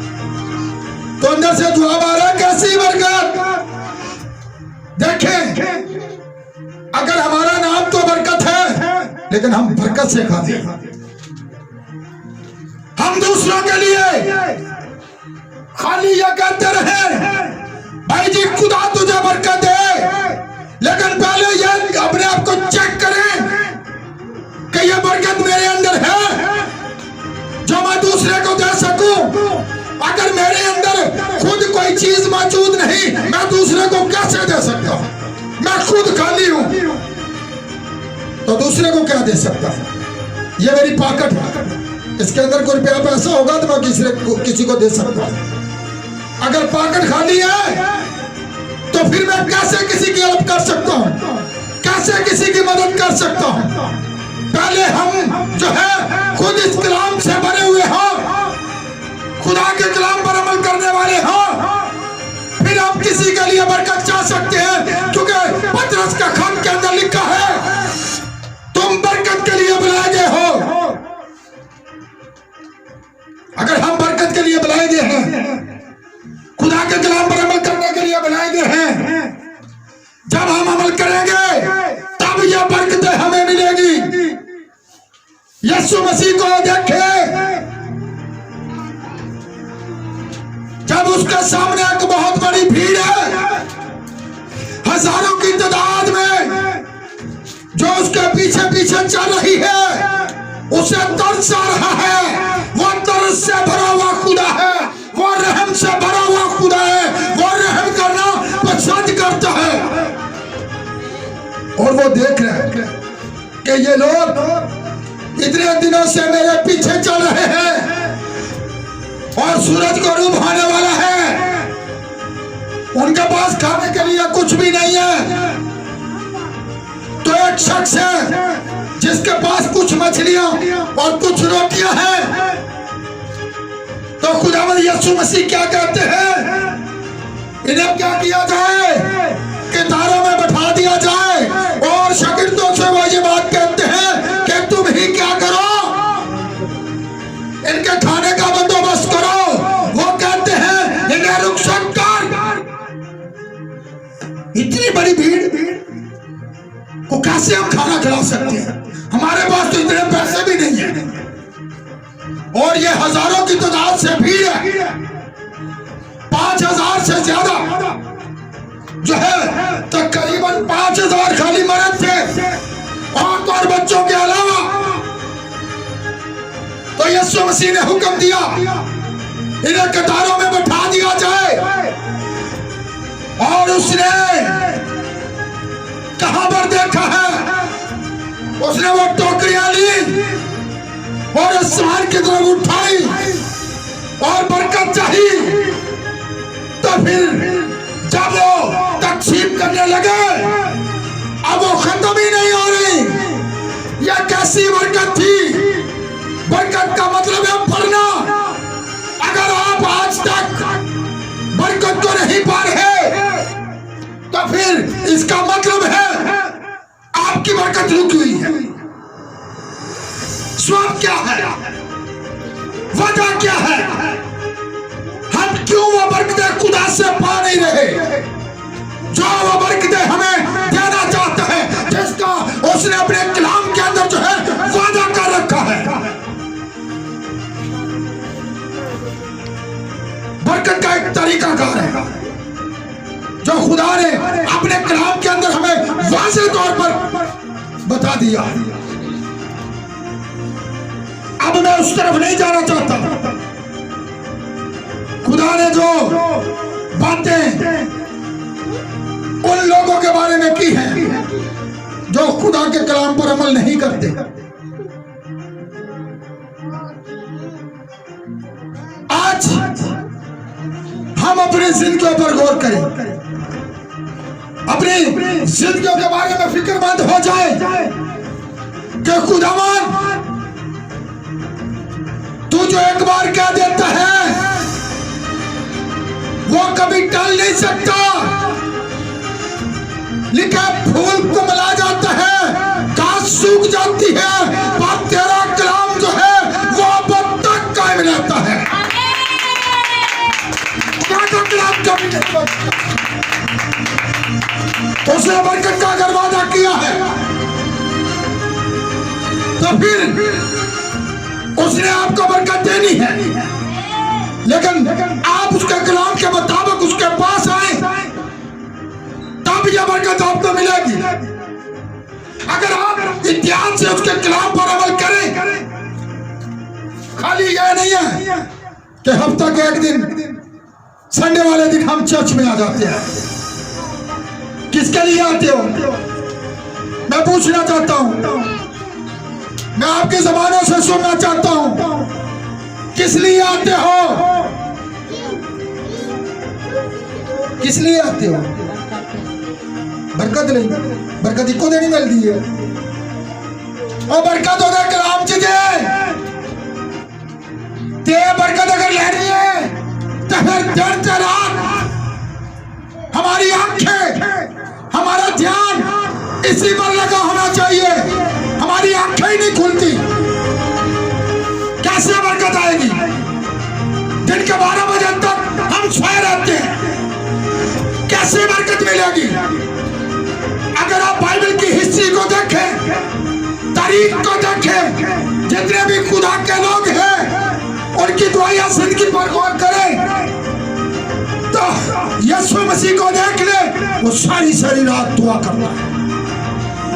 A: तो अंदर से जवाब आ रहा है कैसी बरकत। देखें, अगर हमारा नाम तो बरकत है, लेकिन हम बरकत से खाते हैं। हम दूसरों के लिए खाली ये कहते रहे भाई जी खुदा तुझे बरकत दे, लेकिन पहले ये अपने आप को चेक करें कि ये बरकत मेरे अंदर है जो मैं दूसरे को दे सकूं। अगर मेरे अंदर खुद कोई चीज मौजूद नहीं, मैं दूसरे को कैसे दे सकता हूं? मैं खुद खाली हूं तो दूसरे को क्या दे सकता हूं? ये मेरी पॉकेट है, इसके अंदर कोई रुपया पैसा होगा तो मैं किसी को दे सकता हूं। अगर पॉकेट खाली है तो फिर मैं कैसे किसी की हेल्प कर सकता हूं, कैसे किसी की मदद कर सकता हूं? पहले हम जो है खुद इस कलाम से बने हुए हो, खुदा के कलाम पर अमल करने वाले हो, फिर आप किसी के लिए बरकत चाह सकते हैं, क्योंकि पतरस का खत के अंदर लिखा है तुम बरकत के लिए बुलाए गए हो। अगर हम बरकत के लिए बुलाए गए हैं, खुदा के कलाम पर अमल करने के लिए बुलाए गए हैं, जब हम अमल करेंगे तब यह बरकतें हमें मिलेगी। यीशु मसीह को देखे, जब उसके सामने एक बहुत बड़ी भीड़ है, हजारों की तादाद में, जो उसके पीछे पीछे चल रही है, उसे तरस आ रहा है। वो तरस से भरा हुआ खुदा है, वो रहम से भरा हुआ खुदा है, वो रहम करना पसंद करता है। और वो देख रहे हैं कि ये लोग इतने दिनों से मेरे पीछे चल रहे हैं और सूरज को डूब होने वाला है, उनके पास खाने के लिए कुछ भी नहीं है। तो एक शख्स है जिसके पास कुछ मछलियां और कुछ रोटियां हैं। तो खुदावंद यीशु मसीह क्या कहते हैं, इन्हें क्या किया जाए, कितारों में बैठा दिया जाए और शागिर्दों से वो ये बात कहते हैं कि तुम ही क्या करो, इनके खाने का बंदोबस्त करो। वो कहते हैं इन्हें रुखसत कर। इतनी बड़ी भीड़ को कैसे हम खाना खिला सकते हैं? हमारे पास तो इतने पैसे भी नहीं है, और ये हजारों की तादाद से भीड़ है, 5000 से ज्यादा जो है, तकरीबन 5000 खाली मर्द थे, औरत और बच्चों के अलावा। तो यीशु मसीह ने हुक्म दिया इन्हें कतारों में बैठा दिया जाए, और उसने कहां पर देखा है, उसने वो टोकरियां ली और आसमान की तरफ उठाई और बरकत चाहिए। तो फिर जब वो तकसीम करने लगे, अब वो खत्म ही नहीं हो रही। यह कैसी बरकत थी? बरकत का मतलब है भरना। अगर आप आज तक बरकत को नहीं पा रहे, तो फिर इसका मतलब है आपकी बरकत रुकी हुई है। स्वाब क्या है, वजह क्या है, हम क्यों वो बरकतें खुदा से पा नहीं रहे, जो वो बरकतें हमें देना चाहता है, जिसका उसने अपने कलाम के अंदर जो है वादा कर रखा है। बरकत का एक तरीकाकार है जो खुदा ने अपने कलाम के अंदर हमें वाज़ेह तौर पर बता दिया। अब मैं उस तरफ नहीं जाना चाहता। खुदा ने जो बातें उन लोगों के बारे में की हैं जो खुदा के कलाम पर अमल नहीं करते, आज हम अपनी जिंदगियों पर गौर करें, अपनी जिंदगियों के बारे में फिक्रमंद हो जाए कि खुदावन तू जो एक बार कह देता है वो कभी टल नहीं सकता। लिखा फूल कुमला जाता है, घास सूख जाती है, पर तेरा कलाम जो है वो अब तक कायम रहता है। तेरा कलाम कभी नहीं बदलता। उसने बरकत का अगर वादा किया है तो फिर उसने आपको बरकत देनी है, लेकिन आप उसके कलाम के मुताबिक उसके पास आए तब यह बरकत आपको मिलेगी। अगर आप इत्याद से उसके कलाम पर अमल करें, खाली यह नहीं है कि हफ्ता के एक दिन संडे वाले दिन हम चर्च में आ जाते हैं। किसके लिए आते हो? मैं पूछना चाहता हूं, मैं आपकी जबानों से सुनना चाहता हूं, किस लिए आते हो? किस लिए आते हो? बरकत नहीं, बरकत इको देनी मिलती है और बरकत होता कलाम च दे बरकत अगर लेनी है तो फिर दिन से रात हमारी आंखें, हमारा ध्यान इसी पर लगा होना चाहिए। हमारी आंखें ही नहीं खुलती, कैसे बरकत आएगी? दिन के 12 बजे तक हम सोए रहते हैं, कैसे बरकत मिलेगी? अगर आप बाइबल की हिस्ट्री को देखें, तारीख को देखें, जितने भी खुदा के लोग हैं उनकी दुआएं जिंदगी पर गौर करें तो यीशु मसीह को देख ले, वो सारी सारी रात दुआ करता है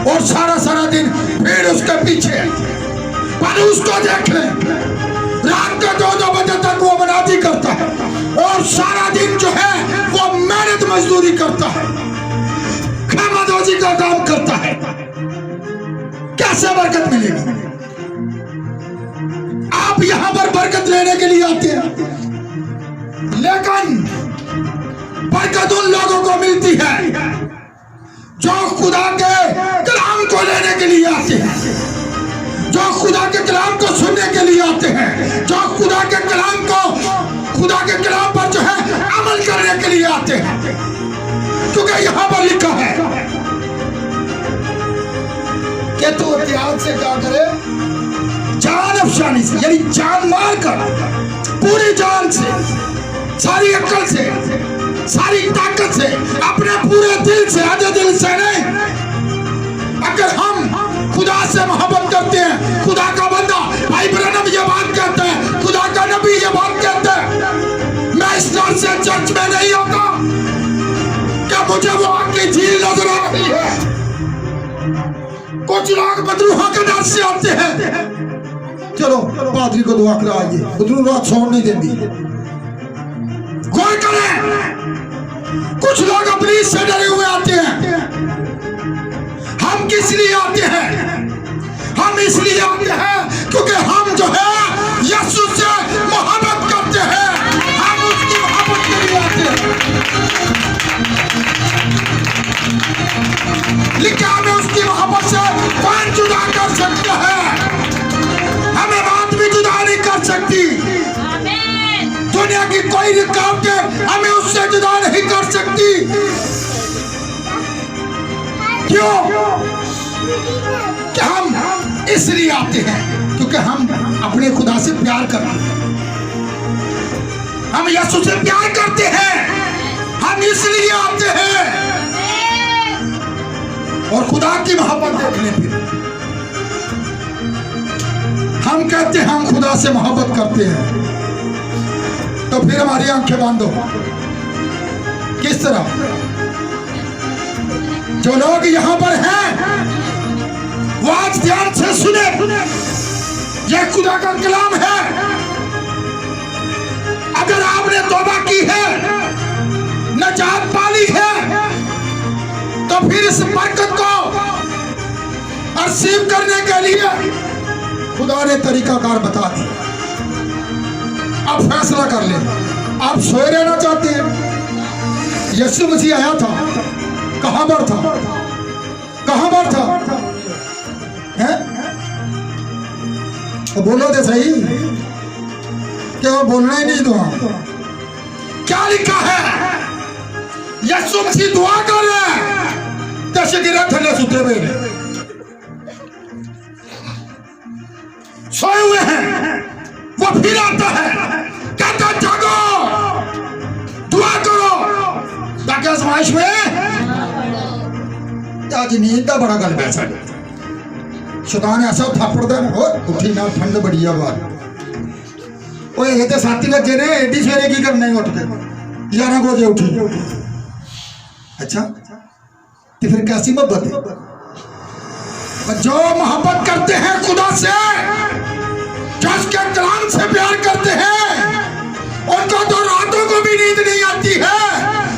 A: और सारा सारा दिन फिर उसके पीछे। पर उसको देख ले, रात के 2-2 बजे तक वो मनादी करता है और सारा दिन जो है वो मेहनत मजदूरी करता है, खैमादोजी का काम करता है। कैसे बरकत मिलेगी? आप यहां पर बरकत लेने के लिए आते हैं, लेकिन बरकत उन लोगों को मिलती है जो खुदा के कलाम को लेने के लिए आते हैं, जो खुदा के कलाम को सुनने के लिए आते हैं, जो खुदा के कलाम पर जो है अमल करने के लिए आते हैं। क्योंकि यहां पर लिखा है कि तू इत्याद से क्या करे, जान अफसानी से, यानी जान मार कर, पूरी जान से, सारी अक्ल से, सारी ताकत से, अपने पूरे दिल से, आधे दिल से नहीं। अगर हम खुदा से मोहब्बत करते हैं, खुदा का बंदा भाई ब्रनम ये बात कहते हैं, खुदा का नबी ये बात कहते हैं, मैं इस डर से चर्च में नहीं होता क्या मुझे वो आग की झील नजर आ रही है। कुछ लोग बदरूहों के डर से आते हैं, चलो पादरी को दुआ कराइए, बदरू रात सोने नहीं देती। गौर करें, कुछ लोग अपनी से डरे हुए आते हैं। हम किस लिए आते हैं? हम इसलिए आते हैं क्योंकि हम जो है यीशु से मोहब्बत करते हैं, हम उसकी मोहब्बत के लिए आते हैं। लिखा हमें उसकी मोहब्बत से कौन जुदा कर सकता है? हमें बात भी जुदा नहीं कर सकती। दुनिया की कोई रुकावटें हमें उससे जुदा नहीं कर सकती। क्यों? कि हम इसलिए आते हैं क्योंकि हम अपने खुदा से प्यार करते हैं, हम यीशु से प्यार करते हैं, हम इसलिए आते हैं। और खुदा की मोहब्बत देखने फिर हम कहते हैं हम खुदा से मोहब्बत करते हैं, तो फिर हमारी आंखें बंद हो। किस तरह? जो लोग यहां पर हैं वो आज ध्यान से सुने, यह खुदा का कलाम है। अगर आपने तौबा की है, नजात पाली है, तो फिर इस बरकत को रिसीव करने के लिए खुदा ने तरीकाकार बता दिया। अब फैसला कर ले, आप सोए रहना चाहते हैं? यीशु मसीह आया था, कहां पर था? कहां पर था? हैं? तो बोलो तो सही, क्या वो बोलना ही नहीं? दुआ क्या लिखा है? यीशु मसीह दुआ कर रहे हैं, जैसे गिरा थले सुते हुए सोए हुए हैं। वो फिर आता है, कहता जागो, दुआ करो ताकि आजमाइश में आज नींद का बड़ा गल बैसा शैतान ऐसा थापड़ दे उठी ना ठंड बढ़िया बात ओए ये तो 7 बजे ने एडी सवेरे की करना ही उठ के 11 बजे उठी। अच्छा तो फिर कैसी मोहब्बत है? जो मोहब्बत करते हैं खुदा से, जो उसके कलाम से प्यार करते हैं, उनको तो रातों को भी नींद नहीं आती है,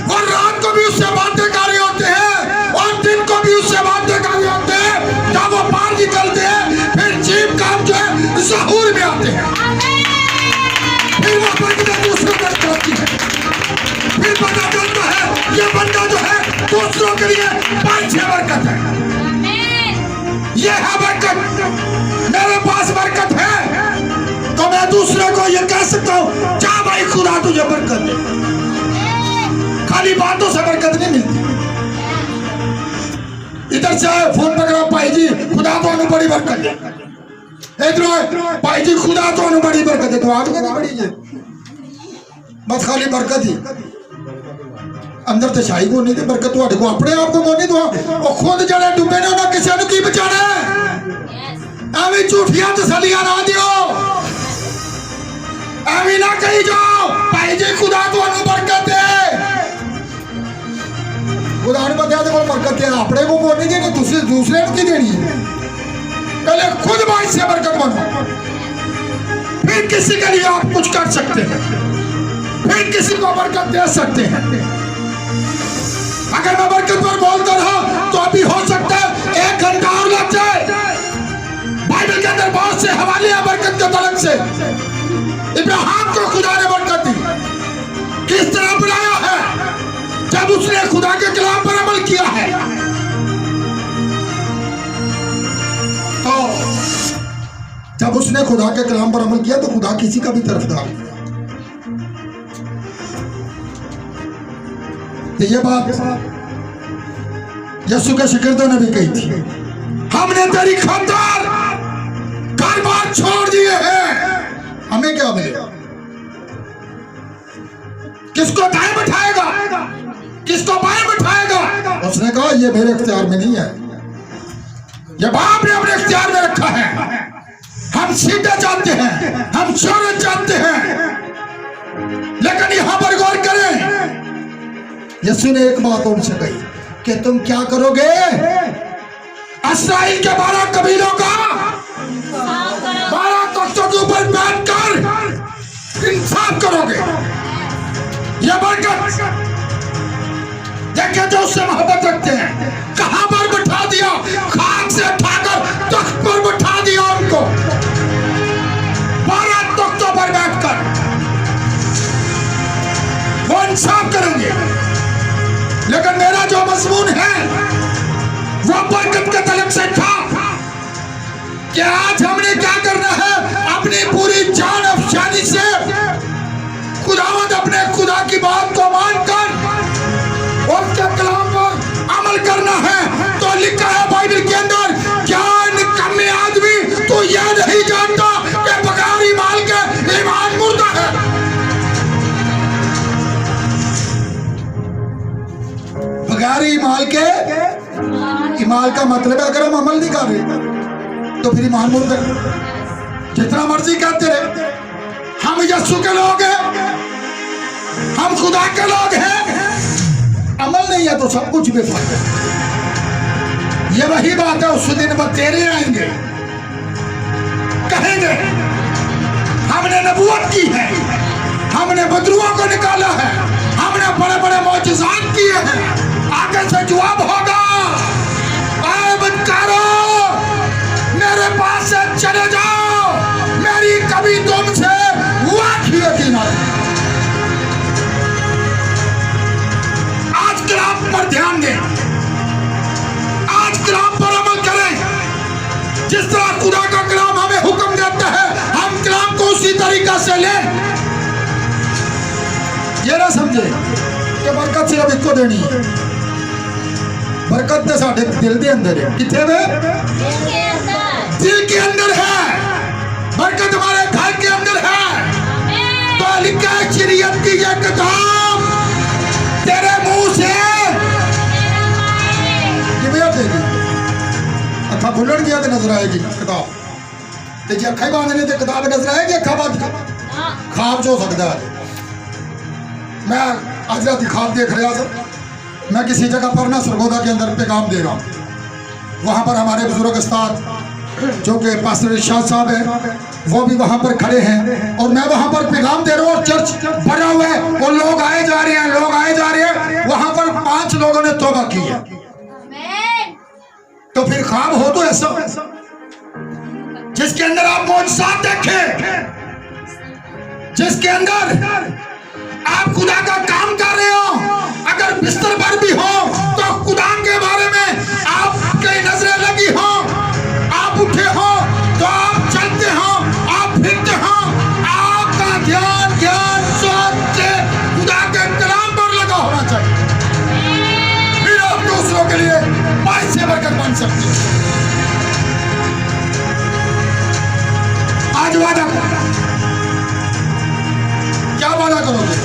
A: और रात को भी उससे बातें कर रहे होते हैं, और दिन को भी उससे बातें कर रहे होते हैं। जब वो बाहर निकलते हैं फिर जीव काम जो है ज़हूर में आते हैं, फिर वो बंदा दूसरों को करती है, फिर पता चलता है ये बंदा जो है दूसरों के लिए पांच बरकत है। ये है बरकत, मेरे पास बरकत है तो मैं दूसरे को ये कह सकता हूँ जा भाई खुदा तुझे बरकत दे। खाली बातों से बरकत नहीं मिलती। इधर से फोन पकड़ा भाई जी खुदा तो बड़ी बरकत दे, इधर भाई जी खुदा तो बड़ी बरकत है, तो आप नहीं बड़ी है बस खाली बरकत ही अंदर तो शाही को नहीं थी बरकत तो अपने आप को नहीं दुआ वो खुद जड़े डूबे ने उन्हें किसी ने की बचाना एवं झूठिया तसलियां ना दियो, एवं ना कही जाओ भाई जी खुदा तो बरकत है, खुदा ने बताया तो बरकत है अपने को नहीं देनी दूसरे को की देनी है। पहले खुद भाई से बरकत बनो, फिर किसी के लिए आप कुछ कर सकते हैं, फिर किसी को बरकत दे सकते हैं। अगर मैं बरकत पर बोलता रहा तो अभी हो सकता है 1 घंटा और लग जाए। बाइबल के अंदर बहुत से हवाले हैं बरकत के तलब से। इब्राहिम को खुदा ने बरकत दी, किस तरह बुलाया है? जब उसने खुदा के कलाम पर अमल किया है। तो जब उसने खुदा के कलाम पर अमल किया तो खुदा किसी का भी तरफदार। तो ये बात यीशु के शिगिर्दों ने भी कही थी, हमने तेरी खातिर घर बार छोड़ दिए हैं, हमें क्या मिलेगा? किसको दाएं बिठाएगा, किसको बाएं बिठाएगा? उसने कहा ये मेरे इख्तियार में नहीं है, ये बाप ने अपने इख्तियार में रखा है। हम सीधे चाहते हैं, हम शोहरत चाहते हैं, लेकिन यहां पर गौर करें यीशु ने एक बात उनसे कही कि तुम क्या करोगे? इस्राएल के 12 कबीलों का 12 तख्तों के ऊपर बैठकर इंसाफ करोगे। ये बरकत देखे जो उससे मोहब्बत रखते हैं, कहां पर बिठा दिया? खाक से उठाकर तख्त पर बिठा दिया उनको, 12 तख्तों पर बैठकर वो इंसाफ करेंगे। लेकिन मेरा जो मजमून है वो बरकत के तलब से था कि आज हमने क्या करना है? अपनी पूरी जान अफशानी से खुदावंद अपने खुदा की बात को मानकर उसके कलाम पर अमल करना है। तो लिखा है बाइबल के अंदर, क्या निकम्मे आदमी तो यह नहीं जानता कि बगैर ईमान के ईमान मुर्दा है। बगैर ईमान के, ईमान का मतलब है अगर हम अमल नहीं कर रहे तो फिर ईमान मुर्दा है। जितना मर्जी कहते रहे हम यीशु के लोग हैं, हम खुदा के लोग हैं, अमल नहीं है तो सब कुछ बेकार है। ये वही बात है, उस दिन वो तेरे आएंगे कहेंगे हमने नबूवत की है, हमने बदरुओं को निकाला है, हमने बड़े बड़े मौजज़ात किए हैं। आगे से जवाब होगा, आए बदकारो मेरे पास से चले जाओ, मेरी कभी तुमसे वाक़ियत ही ना। पर ध्यान दें, आज कलाम पर अमल करें। जिस तरह खुदा का कलाम हमें हुक्म देता है, हम कलाम को उसी तरीका से लें। ये ना समझे कि बरकत सिर्फ इको देनी है। बरकत तो साढ़े दिल के अंदर है। कितने में? दिल के अंदर है। बरकत हमारे घर के अंदर है। तो लिखा है शरीयत की ये किताब तेरे मुंह से देगी। अखा खुलन गया तो नजर आएगी किताब, ते जे अखा बांधने ते किताब नजर आएगी। अखा बांध खाब जो सकता है। मैं आज रात खाब देख रहा था। मैं किसी जगह पर ना सरगोदा के अंदर पैगाम दे रहा हूँ। वहाँ पर हमारे बुजुर्ग उस्ताद जो कि पास्टर इरशाद साहब है, वो भी वहाँ पर खड़े हैं और मैं वहाँ पर पैगाम दे रहा हूँ। और चर्च भरा हुआ है और लोग आए जा रहे हैं, लोग आए जा रहे हैं। वहाँ पर 5 लोगों ने तौबा की है। तो फिर ख्वाब हो तो ऐसा जिसके अंदर आप मौजज़ात देखें, जिसके अंदर आप खुदा का काम कर रहे हो। अगर बिस्तर पर भी हो तो खुदा के बारे में आपकी नजरें लगी हो, आप उठे हो तो आप चलते हो, आप फिरते हो, आपका ध्यान सोच से खुदा के कलाम पर लगा होना चाहिए। फिर आप दूसरों के लिए बाइस से बरकत बन सकते हैं। आज वादा करो। क्या वादा करोगे?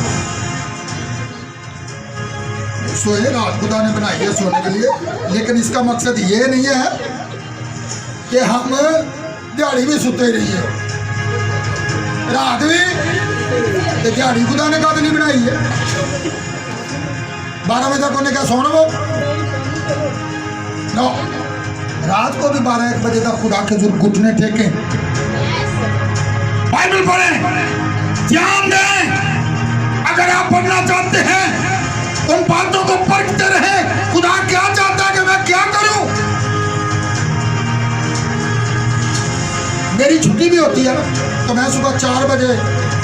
A: सोए रात खुदा ने बनाई है सोने के लिए, लेकिन इसका मकसद ये नहीं है कि हम दिहाड़ी भी सुते रहिए। रात भी दिहाड़ी खुदा ने कद नहीं बनाई है। 12 बजे तक उन्हें क्या सोना वो नो, रात को भी 12-1 बजे तक खुदा के जुर्म घुटने टेके, बाइबल पढ़ें, ध्यान दें। अगर आप पढ़ना चाहते हैं, उन बातों को परखते रहे। खुदा क्या चाहता है कि मैं क्या करूं? मेरी छुट्टी भी होती है ना, तो मैं सुबह 4 बजे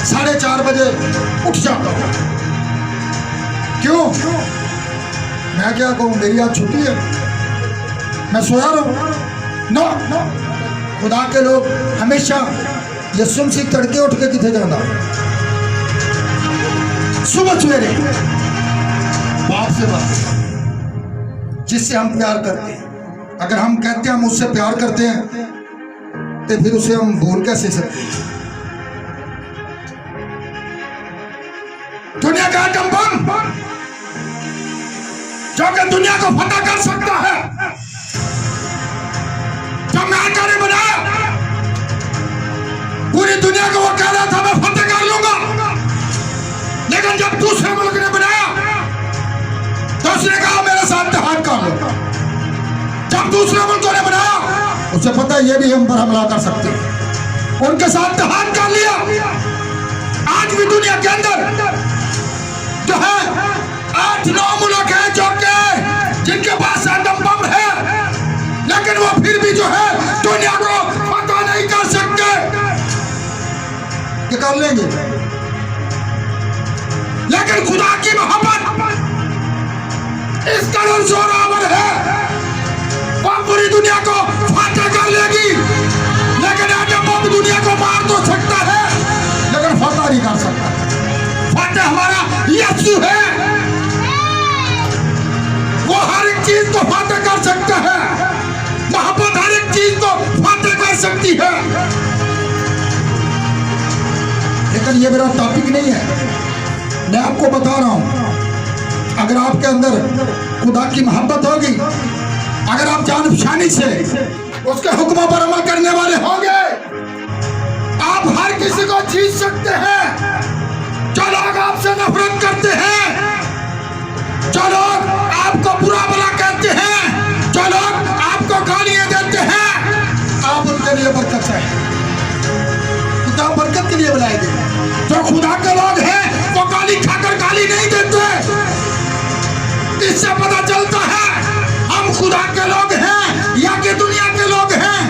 A: 4:30 बजे उठ जाता हूं। क्यों? मैं क्या कहूं, मेरी आज छुट्टी है, मैं सोया रहूं? नो, खुदा के लोग हमेशा यसुम सी तड़के उठ के किथे जाना, सुबह सवेरे बाप से बात, जिससे हम प्यार करते हैं। अगर हम कहते हैं हम उससे प्यार करते हैं, तो फिर उसे हम भूल कैसे सकते हैं? दुनिया का आइटम बम जो कि दुनिया को फतह कर सकता है, जब अमेरिका ने बनाया, पूरी दुनिया को वो कह रहा था मैं फतह कर लूंगा। लेकिन जब दूसरे मुल्क ने बनाया तो उसने कहा मेरे साथ इत्तेहाद कर लो। जब दूसरे मुल्कों ने बनाया, उसे पता है ये भी हम पर हमला कर सकते हैं, उनके साथ इत्तेहाद कर लिया। आज भी दुनिया के अंदर जो है 8-9 मुल्क हैं जो कि जिनके पास एटम बम है, लेकिन वो फिर भी जो है दुनिया को फतह नहीं कर सकते। ये कर लेंगे, लेकिन खुदा की मोहब्बत इस कदर जोरावर है, वो पूरी दुनिया को फतह कर लेगी। लेकिन एटम बम दुनिया को मार तो सकता है, लेकिन फतह नहीं कर सकता। फतह हमारा यीशु है, वो हर एक चीज को फतह कर सकता है। मोहब्बत हर एक चीज को फतह कर सकती है। लेकिन ये मेरा टॉपिक नहीं है, मैं आपको बता रहा हूं। अगर आपके अंदर खुदा की मोहब्बत होगी, अगर आप जान-पहचानी से उसके हुक्मों पर अमल करने वाले होंगे, आप हर किसी को जीत सकते हैं। जो लोग आपसे नफरत करते हैं, जो लोग आपको बुरा भला कहते हैं, जो लोग आपको गालियां देते हैं, आप उनके लिए बरकत है। खुदा बरकत के लिए बुलाएंगे। जो खुदा के लोग हैं वो गाली खाकर गाली नहीं देते। इससे पता चलता है हम खुदा के लोग हैं या कि दुनिया के लोग हैं।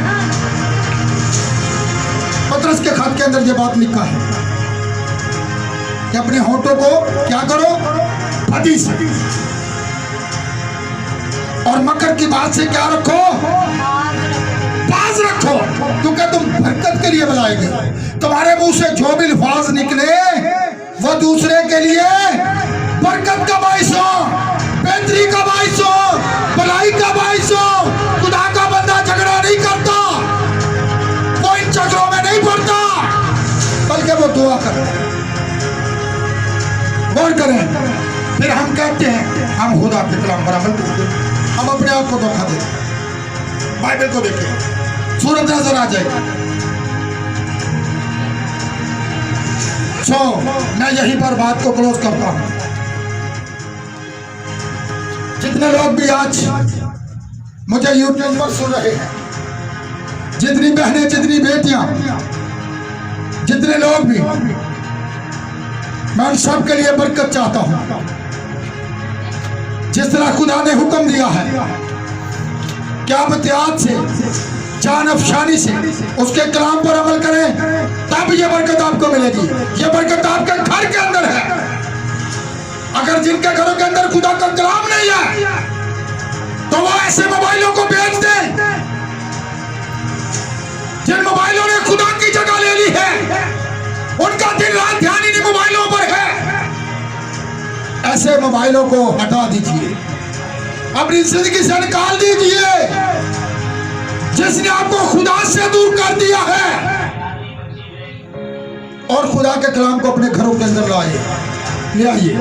A: पतरस के खत के अंदर ये बात लिखा है कि अपने होठों को क्या करो, फटी से और मकर की बात से क्या रखो, बाज रखो, क्योंकि तुम बरकत के लिए बुलाएंगे। तुम्हारे मुंह से जो भी अल्फाज निकले वो दूसरे के लिए बरकत का बाइस हो, बेहतरी का बाइस हो, भलाई का बाइस हो। खुदा का बंदा झगड़ा नहीं करता, वो इन झगड़ों में नहीं पड़ता, बल्कि वो दुआ करता है। गौर करें, फिर हम कहते हैं हम खुदा के कलाम पर अमल करते हैं, हम अपने आप को धोखा देते हैं। बाइबल को देखें, सूरत नजर आ जाएगी। मैं यहीं पर बात को क्लोज करता हूं। जितने लोग भी आज मुझे यूट्यूब पर सुन रहे हैं, जितनी बहनें, जितनी बेटियां, जितने लोग भी, मैं उन सब के लिए बरकत चाहता हूं। जिस तरह खुदा ने हुक्म दिया है कि आप एहतियात से, जान अफशानी से उसके कलाम पर अमल करें, तब ये बरकत आपको मिलेगी। ये बरकत आपके घर के अंदर है। अगर जिनके घरों के अंदर खुदा का कलाम नहीं है तो वो ऐसे मोबाइलों को बेच दें जिन मोबाइलों ने खुदा की जगह ले ली है। उनका दिन रात ध्यान इन्हीं मोबाइलों पर है। ऐसे मोबाइलों को हटा दीजिए, अपनी जिंदगी से निकाल दीजिए। जिसने आपको खुदा से दूर कर दिया है, और खुदा के कलाम को अपने घरों के अंदर ले आइए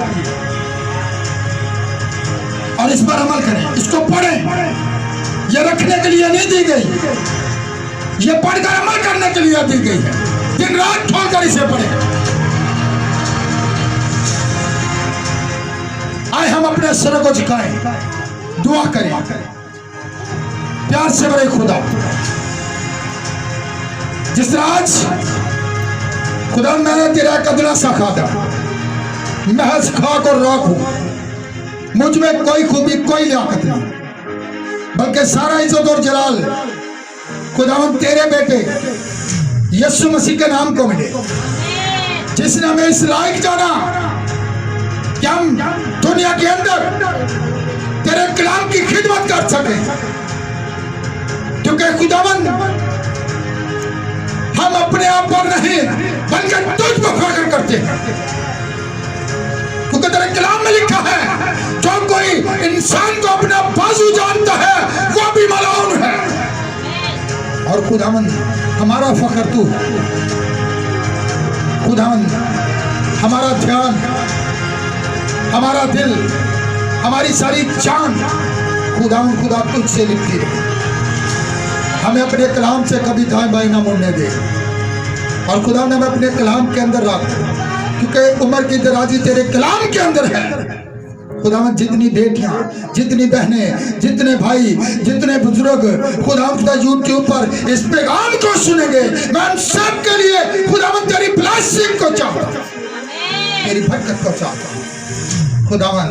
A: और इस पर अमल करें, इसको पढ़ें। ये रखने के लिए नहीं दी गई, ये पढ़कर अमल करने के लिए दी गई है। दिन रात खोलकर इसे पढ़ें। आए हम अपने सर को झुकाएं, दुआ करें। प्यार से बड़े खुदा, जिस तरह आज खुदा मैंने तेरा कदला सा खादा, महज खाक और राख हूं। मुझ में कोई खूबी, कोई लियाकत नहीं, बल्कि सारा इज्जत और जलाल खुदावन तेरे बेटे यीशु मसीह के नाम को मिले, जिसने हमें इस लायक जाना कि हम दुनिया के अंदर तेरे कलाम की खिदमत कर सके। क्योंकि खुदावन हम अपने आप पर नहीं बल्कि तुझ पर फख्र करते हैं। क्योंकि तेरे कलाम में लिखा है, जो कोई इंसान को अपना बाजू जानता है वो भी मलाउन है। और खुदावन हमारा फख्र तू है। खुदावन हमारा ध्यान, हमारा दिल, हमारी सारी जान खुदावन खुदा तुझसे लिखती है। हमें अपने कलाम से कभी दाएं बाएं ना मुड़ने दे। और खुदा ने हमें अपने कलाम के अंदर रख, क्योंकि उम्र की दराजी तेरे कलाम के अंदर है। खुदावन जितनी बेटियां, जितनी बहनें, जितने भाई, जितने बुजुर्ग खुदावन यूट्यूब पर इस पैगाम को सुनेंगे, मैं उन सब के लिए खुदावन तेरी ब्लेसिंग को चाहता हूं, तेरी बरकत को चाहता हूं। खुदावन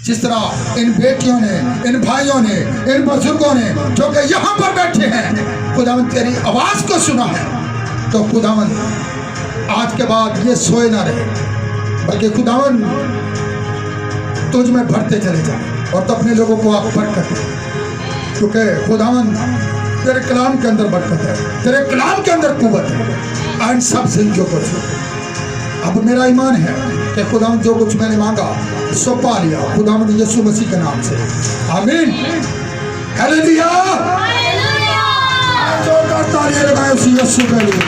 A: जिस तरह इन बेटियों ने, इन भाइयों ने, इन बुजुर्गों ने जो कि यहाँ पर बैठे हैं, खुदावन तेरी आवाज को सुना है, तो खुदावन आज के बाद ये सोए ना रहे, बल्कि खुदावन तुझ में भरते चले जाए और तो अपने लोगों को आप बरकत दे। क्योंकि खुदावन तेरे कलाम के अंदर बरकत है, तेरे कलाम के अंदर कुव्वत है। इन सब जिंदगियों को अब मेरा ईमान है कि खुदावन जो कुछ मैंने मांगा सो पा लिया, खुदावन यीशु मसीह के नाम से, आमीन। हालेलुया। जोरदार तालियां लगाएं उसी यीशु के लिए।